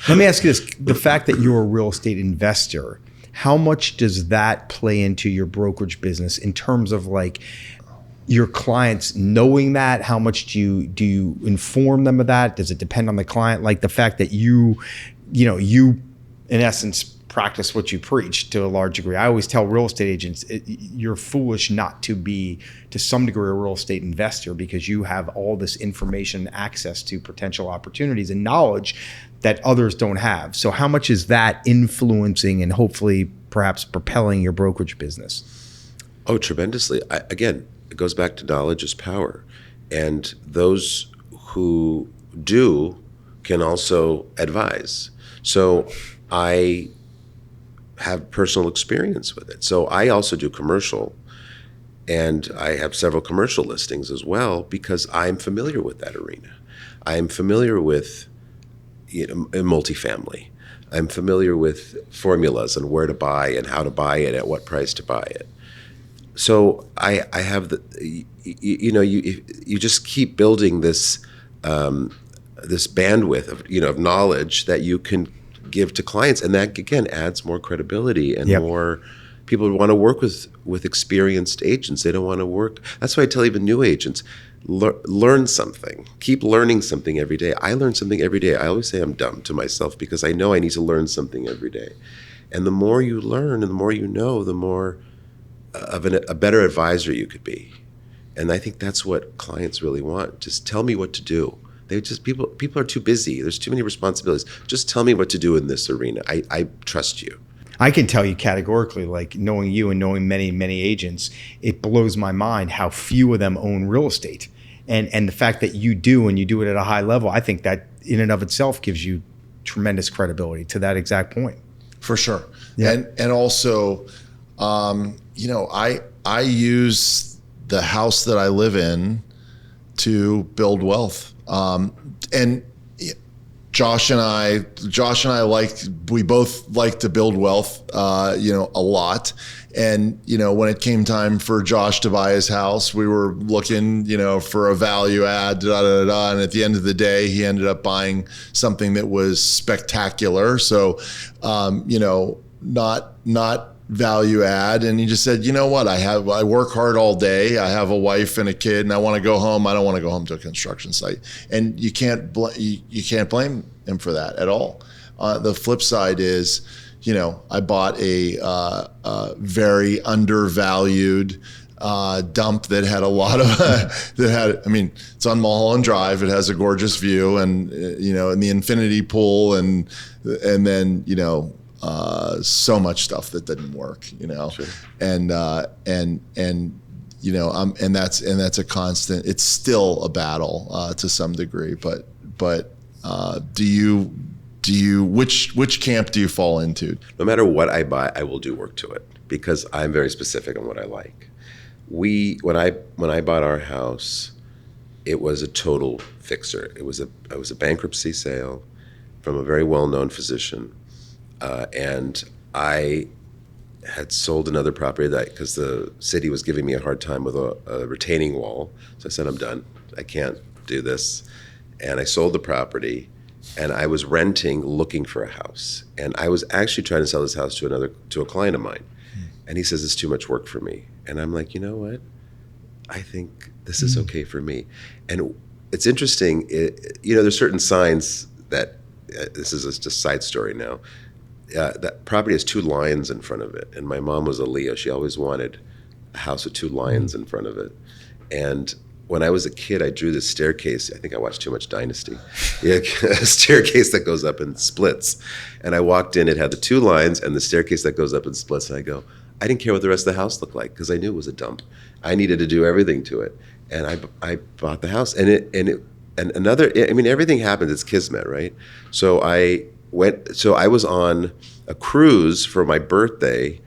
Let me ask you this: the fact that you're a real estate investor, how much does that play into your brokerage business in terms of like your clients knowing that? How much do you inform them of that? Does it depend on the client? Like the fact that you in essence practice what you preach to a large degree. I always tell real estate agents, you're foolish not to be, to some degree, a real estate investor, because you have all this information, access to potential opportunities and knowledge that others don't have. So how much is that influencing and hopefully perhaps propelling your brokerage business? Oh, tremendously. Again, it goes back to knowledge is power. And those who do can also advise. So I have personal experience with it. So I also do commercial, and I have several commercial listings as well, because I'm familiar with that arena. I'm familiar with multifamily. I'm familiar with formulas and where to buy and how to buy it, at what price to buy it. So I have you just keep building this this bandwidth of knowledge that you can give to clients, and that again adds more credibility and more people want to work with experienced agents. They don't want to work. That's why I tell even new agents, learn something. Keep learning something every day. I learn something every day. I always say I'm dumb to myself, because I know I need to learn something every day. And the more you learn and the more you know, the more of a better advisor you could be. And I think that's what clients really want. Just tell me what to do. People are too busy. There's too many responsibilities. Just tell me what to do in this arena. I trust you. I can tell you categorically, like knowing you and knowing many, many agents, it blows my mind how few of them own real estate. And the fact that you do, and you do it at a high level, I think that in and of itself gives you tremendous credibility to that exact point. For sure. Yeah. And also, I use the house that I live in to build wealth. And Josh and I we both like to build wealth, a lot. And, when it came time for Josh to buy his house, we were looking, for a value add, And at the end of the day, he ended up buying something that was spectacular. So, not value add. And he just said, you know what, I work hard all day. I have a wife and a kid, and I want to go home. I don't want to go home to a construction site. And you can't blame him for that at all. The flip side is, I bought a very undervalued dump that had a lot of it's on Mulholland Drive. It has a gorgeous view, and in the infinity pool, and then so much stuff that didn't work, Sure. and that's a constant. It's still a battle to some degree, but which camp do you fall into? No matter what I buy, I will do work to it, because I'm very specific on what I like. When I bought our house, it was a total fixer. It was a bankruptcy sale from a very well-known physician. And I had sold another property because the city was giving me a hard time with a retaining wall. So I said, I'm done. I can't do this. And I sold the property, and I was renting, looking for a house. And I was actually trying to sell this house to a client of mine. And he says, it's too much work for me. And I'm like, you know what? I think this is okay for me. And it's interesting. There's certain signs that this is just a side story now. That property has two lions in front of it, and my mom was a Leo. She always wanted a house with two lions in front of it. And when I was a kid, I drew this staircase. I think I watched too much Dynasty. Yeah, a staircase that goes up and splits. And I walked in. It had the two lions and the staircase that goes up and splits. And I go, I didn't care what the rest of the house looked like because I knew it was a dump. I needed to do everything to it, and I bought the house. And everything happens. It's kismet, right? So I was on a cruise for my birthday,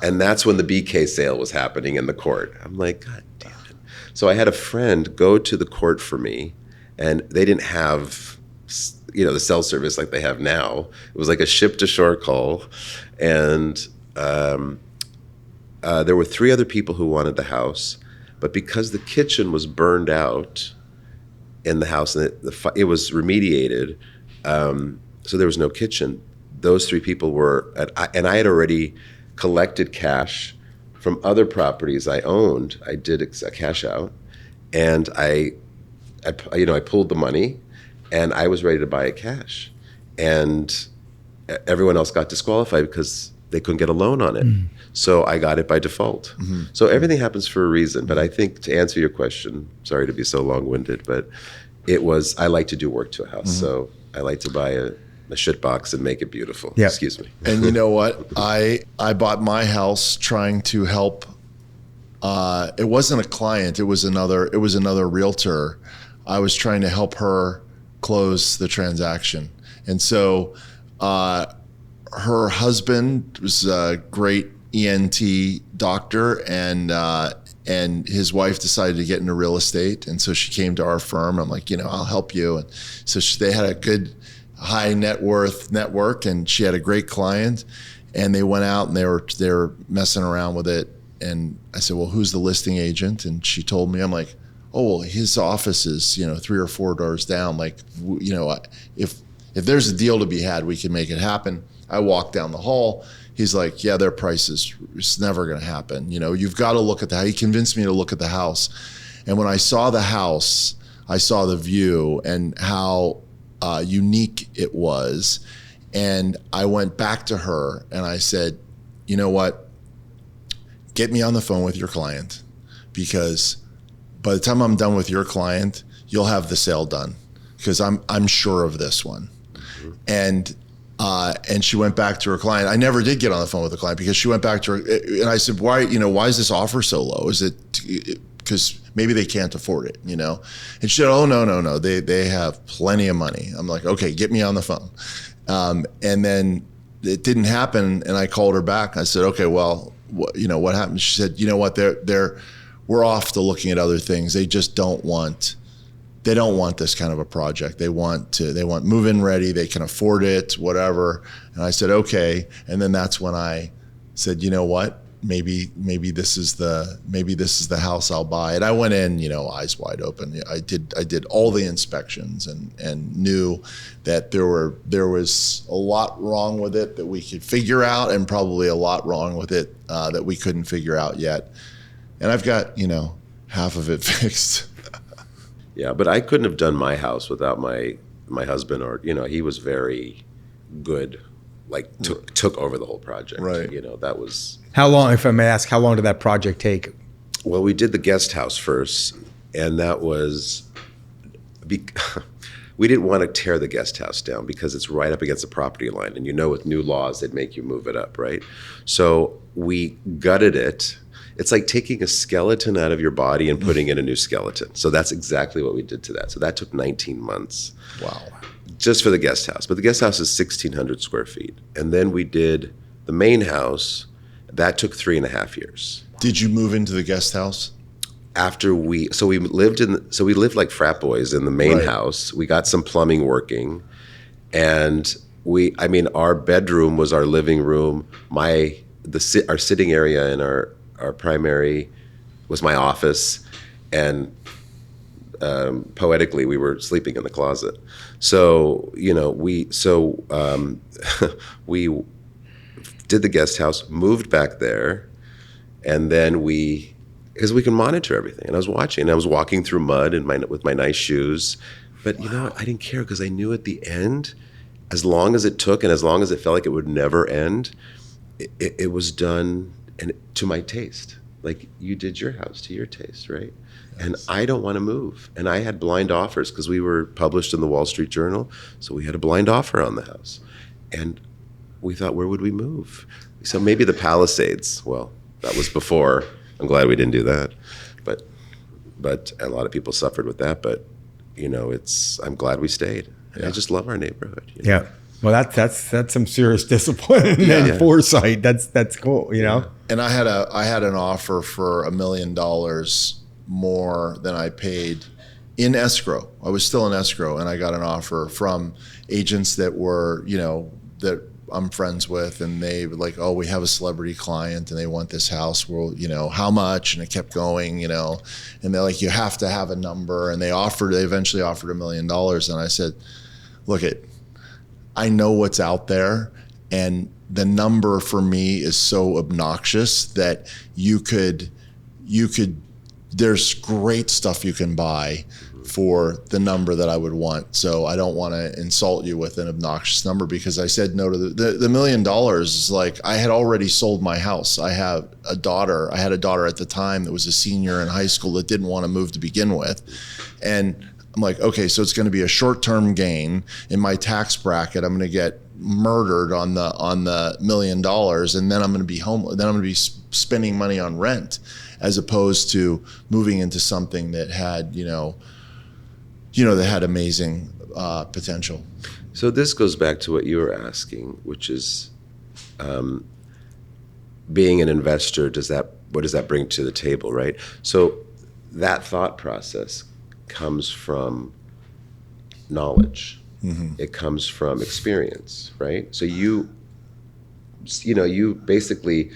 and that's when the BK sale was happening in the court. I'm like, God damn it. So I had a friend go to the court for me, and they didn't have, the cell service like they have now. It was like a ship-to-shore call, and there were 3 other people who wanted the house, but because the kitchen was burned out in the house and it was remediated, so there was no kitchen. Those 3 people and I had already collected cash from other properties I owned. I did a cash out, and I pulled the money, and I was ready to buy it cash, and everyone else got disqualified because they couldn't get a loan on it. So I got it by default. So everything happens for a reason. But I think, to answer your question, sorry to be so long-winded, but I like to do work to a house. So I like to buy a shit box and make it beautiful. Yeah. Excuse me. And you know what? I bought my house trying to help. It wasn't a client. It was another realtor. I was trying to help her close the transaction. And so her husband was a great ENT doctor, and his wife decided to get into real estate. And so she came to our firm. I'm like, I'll help you. And so they had a good high net worth network, and she had a great client, and they went out and they were messing around with it. And I said, well, who's the listing agent? And she told me. I'm like, oh, well, his office is 3 or 4 doors down. Like, if there's a deal to be had, we can make it happen. I walked down the hall. He's like, yeah, their price it's never going to happen. You've got to look at the house. He convinced me to look at the house. And when I saw the house, I saw the view and how unique it was. And I went back to her and I said, you know what? Get me on the phone with your client, because by the time I'm done with your client, you'll have the sale done, because I'm sure of this one. And she went back to her client. I never did get on the phone with the client, because she went back to her, and I said, why is this offer so low? Is it because maybe they can't afford it, And she said, oh, no. They have plenty of money. I'm like, okay, get me on the phone. And then it didn't happen. And I called her back. I said, okay, well, what happened? She said, you know what? We're off to looking at other things. They just don't want this kind of a project. They want move-in ready. They can afford it, whatever. And I said, okay. And then that's when I said, you know what? Maybe this is the house I'll buy. And I went in, eyes wide open. I did all the inspections and knew that there was a lot wrong with it that we could figure out, and probably a lot wrong with it that we couldn't figure out yet. And I've got, half of it fixed. Yeah, but I couldn't have done my house without my husband, or he was very good. Like took over the whole project. Right. That was. How long, if I may ask, how long did that project take? Well, we did the guest house first, and that was. We didn't want to tear the guest house down because it's right up against the property line, and with new laws they'd make you move it up, right? So we gutted it. It's like taking a skeleton out of your body and putting in a new skeleton. So that's exactly what we did to that. So that took 19 months. Wow. Just for the guest house. But the guest house is 1,600 square feet. And then we did the main house. That took 3.5 years. Did you move into the guest house? After we lived like frat boys in the main house. We got some plumbing working. And our bedroom was our living room. Our sitting area in our primary was my office, and poetically we were sleeping in the closet. So we did the guest house, moved back there, and then we because we can monitor everything. And I was watching, and I was walking through mud with my nice shoes. But you know what? I didn't care because I knew at the end, as long as it took and as long as it felt like it would never end, it was done and to my taste. Like, you did your house to your taste, right? Yes. And I don't want to move. And I had blind offers because we were published in the Wall Street Journal. So we had a blind offer on the house. And we thought, where would we move? So maybe the Palisades. Well, that was before. I'm glad we didn't do that. But a lot of people suffered with that. But, you know, I'm glad we stayed. And I just love our neighborhood. You know? Yeah. Well, that's some serious discipline and foresight. That's cool, you know? And I had an offer for $1 million more than I paid in escrow. I was still in escrow, and I got an offer from agents that were, you know, that I'm friends with, and they were like, oh, we have a celebrity client and they want this house. Well, you know, how much? And it kept going, you know, and they're like, you have to have a number. And they eventually offered $1 million. And I said, look, I know what's out there, and the number for me is so obnoxious that you could, there's great stuff you can buy for the number that I would want. So I don't want to insult you with an obnoxious number, because I said no to the $1 million is like, I had already sold my house. I had a daughter at the time that was a senior in high school that didn't want to move to begin with. And I'm like, okay, so it's going to be a short-term gain in my tax bracket. I'm going to get murdered on the $1 million, and then I'm going to be homeless. Then I'm going to be spending money on rent, as opposed to moving into something that had, that had amazing potential. So this goes back to what you were asking, which is, being an investor, what does that bring to the table, right? So that thought process comes from knowledge. Mm-hmm. It comes from experience, right? So you basically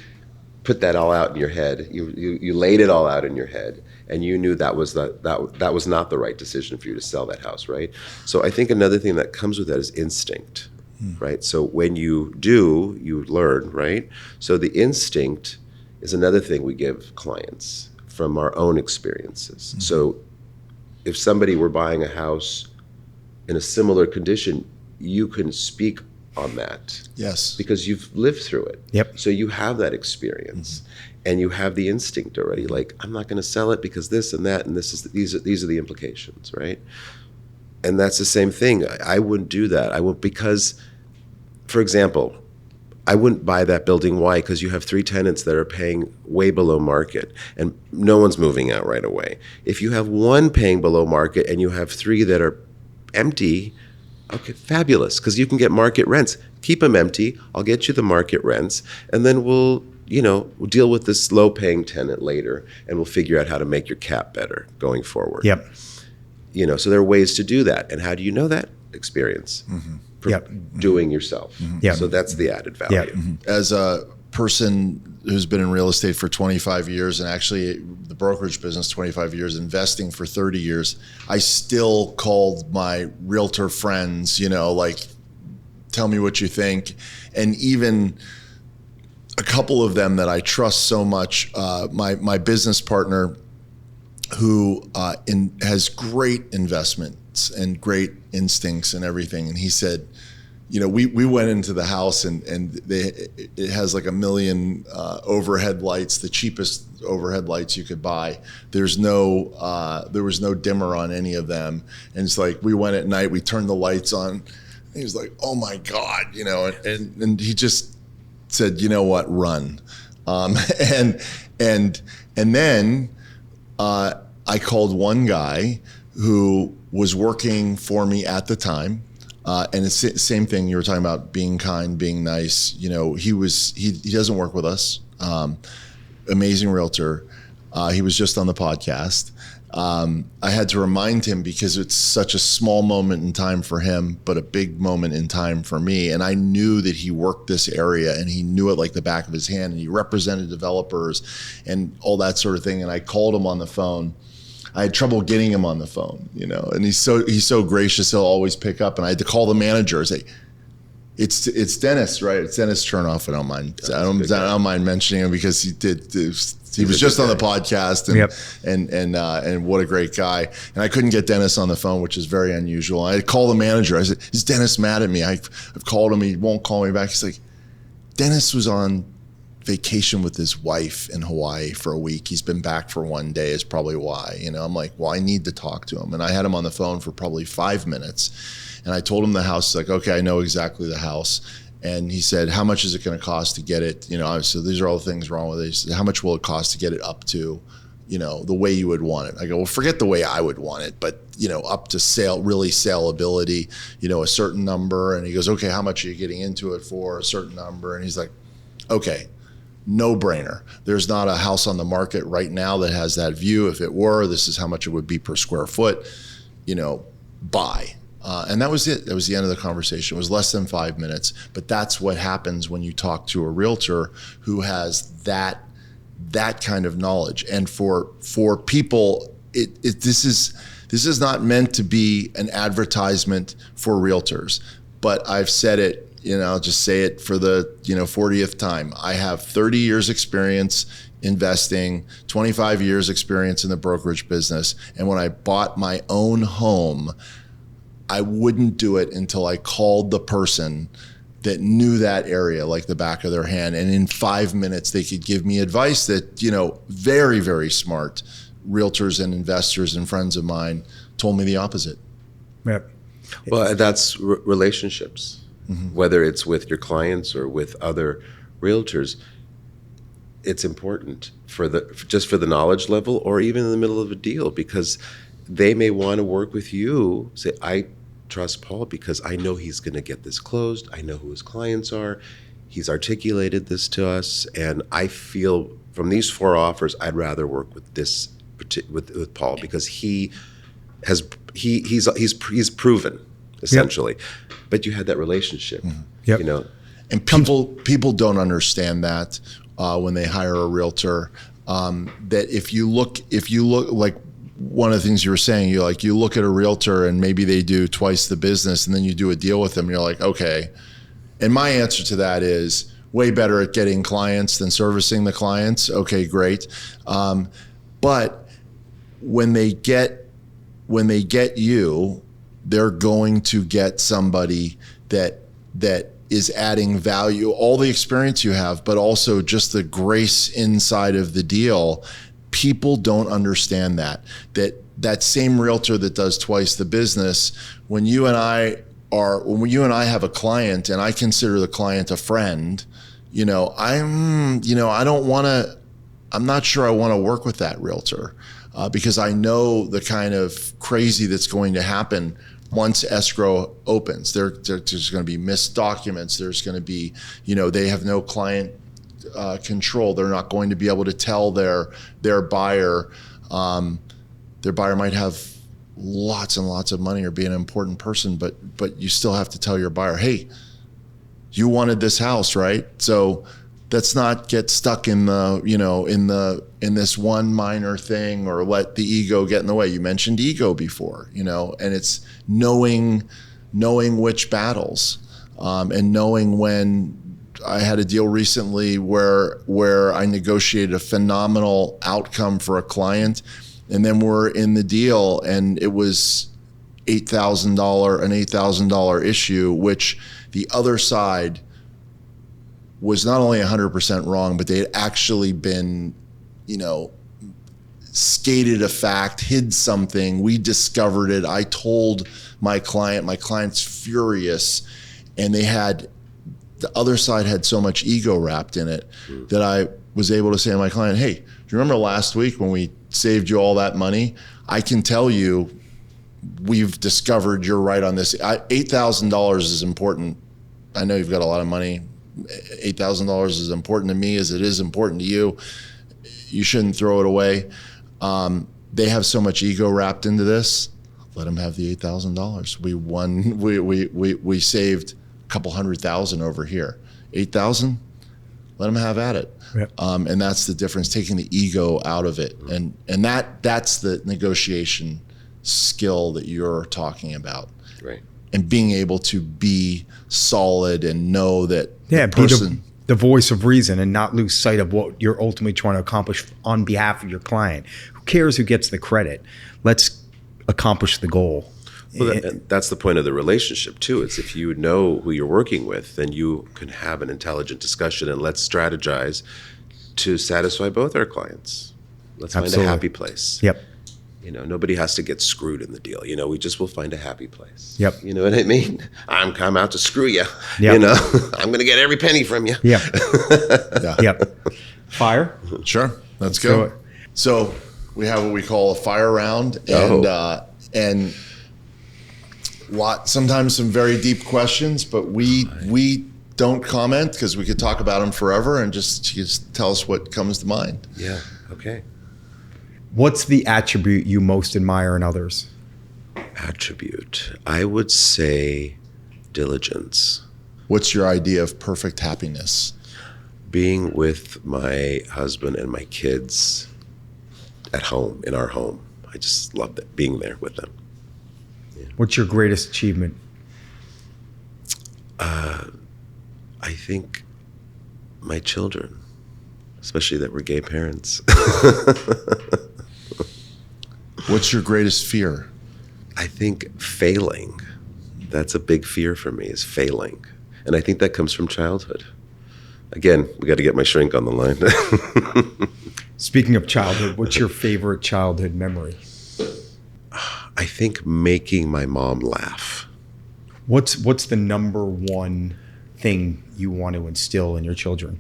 put that all out in your head. You laid it all out in your head, and you knew that was not the right decision for you to sell that house, right? So I think another thing that comes with that is instinct, right? So when you do, you learn, right? So the instinct is another thing we give clients from our own experiences. Mm-hmm. So if somebody were buying a house in a similar condition, you can speak on that. Yes. Because you've lived through it. Yep. So you have that experience, and you have the instinct already. Like, I'm not going to sell it because this and that, and these are the implications, right? And that's the same thing. I wouldn't do that. I wouldn't, because, for example, I wouldn't buy that building. Why? Because you have 3 tenants that are paying way below market, and no one's moving out right away. If you have 1 paying below market and you have 3 that are empty, okay, fabulous, because you can get market rents. Keep them empty. I'll get you the market rents, and then we'll deal with this low-paying tenant later, and we'll figure out how to make your cap better going forward. Yep. So there are ways to do that. And how do you know that? Experience. Mm-hmm. Doing yourself. Mm-hmm. Yep. So that's the added value. Yep. Mm-hmm. As a person who's been in real estate for 25 years, and actually the brokerage business 25 years, investing for 30 years, I still called my realtor friends, like, tell me what you think. And even a couple of them that I trust so much, my business partner, who has great investments and great instincts and everything, and he said, we went into the house and it has like 1 million overhead lights, the cheapest overhead lights you could buy. There was no dimmer on any of them, and it's like, we went at night, we turned the lights on, and he was like, oh my God, and he just said, you know what, run, and then I called one guy who was working for me at the time. And it's the same thing you were talking about, being kind, being nice. He doesn't work with us. Amazing realtor. He was just on the podcast. I had to remind him because it's such a small moment in time for him, but a big moment in time for me. And I knew that he worked this area, and he knew it like the back of his hand, and he represented developers and all that sort of thing. And I called him on the phone. I had trouble getting him on the phone, and he's so gracious. He'll always pick up, and I had to call the manager and say, It's Dennis, right? It's Dennis Chernoff. I don't mind. I don't mind mentioning him because he did. He was just on the podcast, and what a great guy. And I couldn't get Dennis on the phone, which is very unusual. I called the manager. I said, "Is Dennis mad at me? I've called him. He won't call me back." He's like, "Dennis was on vacation with his wife in Hawaii for a week. He's been back for 1 day is probably why." I'm like, well, I need to talk to him. And I had him on the phone for probably 5 minutes. And I told him the house. He's like, okay, I know exactly the house. And he said, how much is it going to cost to get it? So these are all the things wrong with it. He said, how much will it cost to get it up to, the way you would want it? I go, well, forget the way I would want it, but, up to saleability, a certain number. And he goes, okay, how much are you getting into it for? A certain number. And he's like, okay, no brainer. There's not a house on the market right now that has that view. If it were, this is how much it would be per square foot, buy. And that was it. That was the end of the conversation. It was less than 5 minutes, but that's what happens when you talk to a realtor who has that kind of knowledge. And for people, this is not meant to be an advertisement for realtors, but I've said it, I'll just say it for the 40th time. I have 30 years experience investing, 25 years experience in the brokerage business. And when I bought my own home, I wouldn't do it until I called the person that knew that area like the back of their hand. And in 5 minutes, they could give me advice that, very, very smart realtors and investors and friends of mine told me the opposite. Yep. Well, that's relationships, whether it's with your clients or with other realtors. It's important for the knowledge level, or even in the middle of a deal, because they may want to work with you. Say, I trust Paul because I know he's going to get this closed. I know who his clients are. He's articulated this to us, and I feel from these 4 offers, I'd rather work with this with Paul because he's proven essentially. Yep. But you had that relationship, Yep. And people don't understand that when they hire a realtor. That if you look like. One of the things you were saying, you look at a realtor and maybe they do twice the business and then you do a deal with them and you're like, okay. And my answer to that is way better at getting clients than servicing the clients. Okay, great. But when they get you, they're going to get somebody that is adding value, all the experience you have, but also just the grace inside of the deal. People don't understand that same realtor that does twice the business, when you and I have a client and I consider the client a friend, I'm not sure I want to work with that realtor because I know the kind of crazy that's going to happen once escrow opens. There's going to be missed documents. There's going to be, they have no client control. They're not going to be able to tell their buyer. Their buyer might have lots and lots of money or be an important person, but you still have to tell your buyer, hey, you wanted this house, right? So let's not get stuck in in this one minor thing or let the ego get in the way. You mentioned ego before, and it's knowing which battles and knowing when. I had a deal recently where I negotiated a phenomenal outcome for a client, and then we're in the deal, and it was an $8,000 issue, which the other side was not only 100% wrong, but they had actually been, skated a fact, hid something. We discovered it. I told my client's furious, and the other side had so much ego wrapped in it that I was able to say to my client, hey, do you remember last week when we saved you all that money? I can tell you we've discovered you're right on this. $8,000 is important. I know you've got a lot of money. $8,000 is important to me as it is important to you. You shouldn't throw it away. They have so much ego wrapped into this. Let them have the $8,000. We won. We saved couple $100,000 over here. 8,000, let them have at it. Yep. And that's the difference, taking the ego out of it. And that's the negotiation skill that you're talking about. Right. and being able to be solid and know that Yeah, the person. the voice of reason and not lose sight of what you're ultimately trying to accomplish on behalf of your client. Who cares who gets the credit? Let's accomplish the goal. Well, that's the point of the relationship too. It's if you know who you're working with, then you can have an intelligent discussion and let's strategize to satisfy both our clients. Let's Absolutely. find a happy place. Yep. Nobody has to get screwed in the deal. We just will find a happy place. Yep. You know what I mean? I'm out to screw you. Yep. I'm going to get every penny from you. Yep. Yeah. Yep. Fire? Sure. Let's do go. it. So we have what we call a fire round, and sometimes some very deep questions, but we don't comment because we could talk about them forever and just tell us what comes to mind. Yeah. Okay. What's the attribute you most admire in others? Attribute. I would say diligence. What's your idea of perfect happiness? Being with my husband and my kids at home, in our home. I just love that, being there with them. What's your greatest achievement? I think my children, especially that we're gay parents. What's your greatest fear? I think failing. That's a big fear for me, is failing. And I think that comes from childhood. Again, we got to get my shrink on the line. Speaking of childhood, what's your favorite childhood memory? I think making my mom laugh. What's the number one thing you want to instill in your children?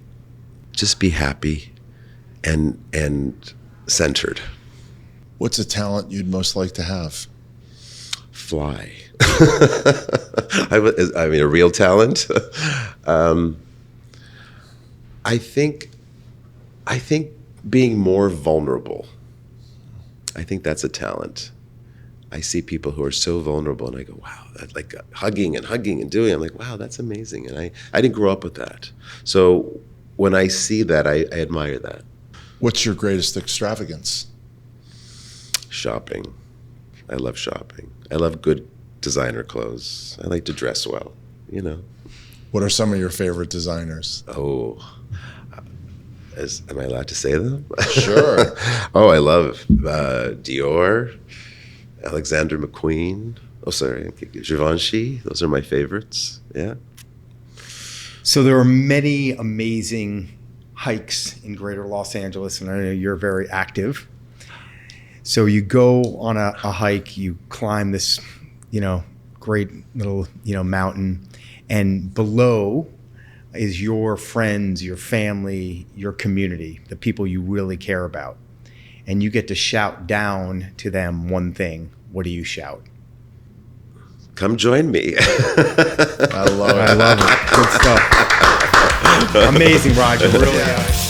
Just be happy and centered. What's a talent you'd most like to have? Fly. I mean, a real talent. I think being more vulnerable. I think that's a talent. I see people who are so vulnerable, and I go, wow, that like hugging and doing. I'm like, wow, that's amazing. And I didn't grow up with that. So when I see that, I admire that. What's your greatest extravagance? Shopping. I love shopping. I love good designer clothes. I like to dress well, What are some of your favorite designers? Oh, am I allowed to say them? Sure. Oh, I love Dior, Alexander McQueen. Oh, sorry, Givenchy. Those are my favorites. Yeah. So there are many amazing hikes in greater Los Angeles, and I know you're very active. So you go on a hike, you climb this, great little, mountain, and below is your friends, your family, your community, the people you really care about. And you get to shout down to them one thing. What do you shout? Come join me. I love it. I love it. Good stuff. Amazing, Roger. Really.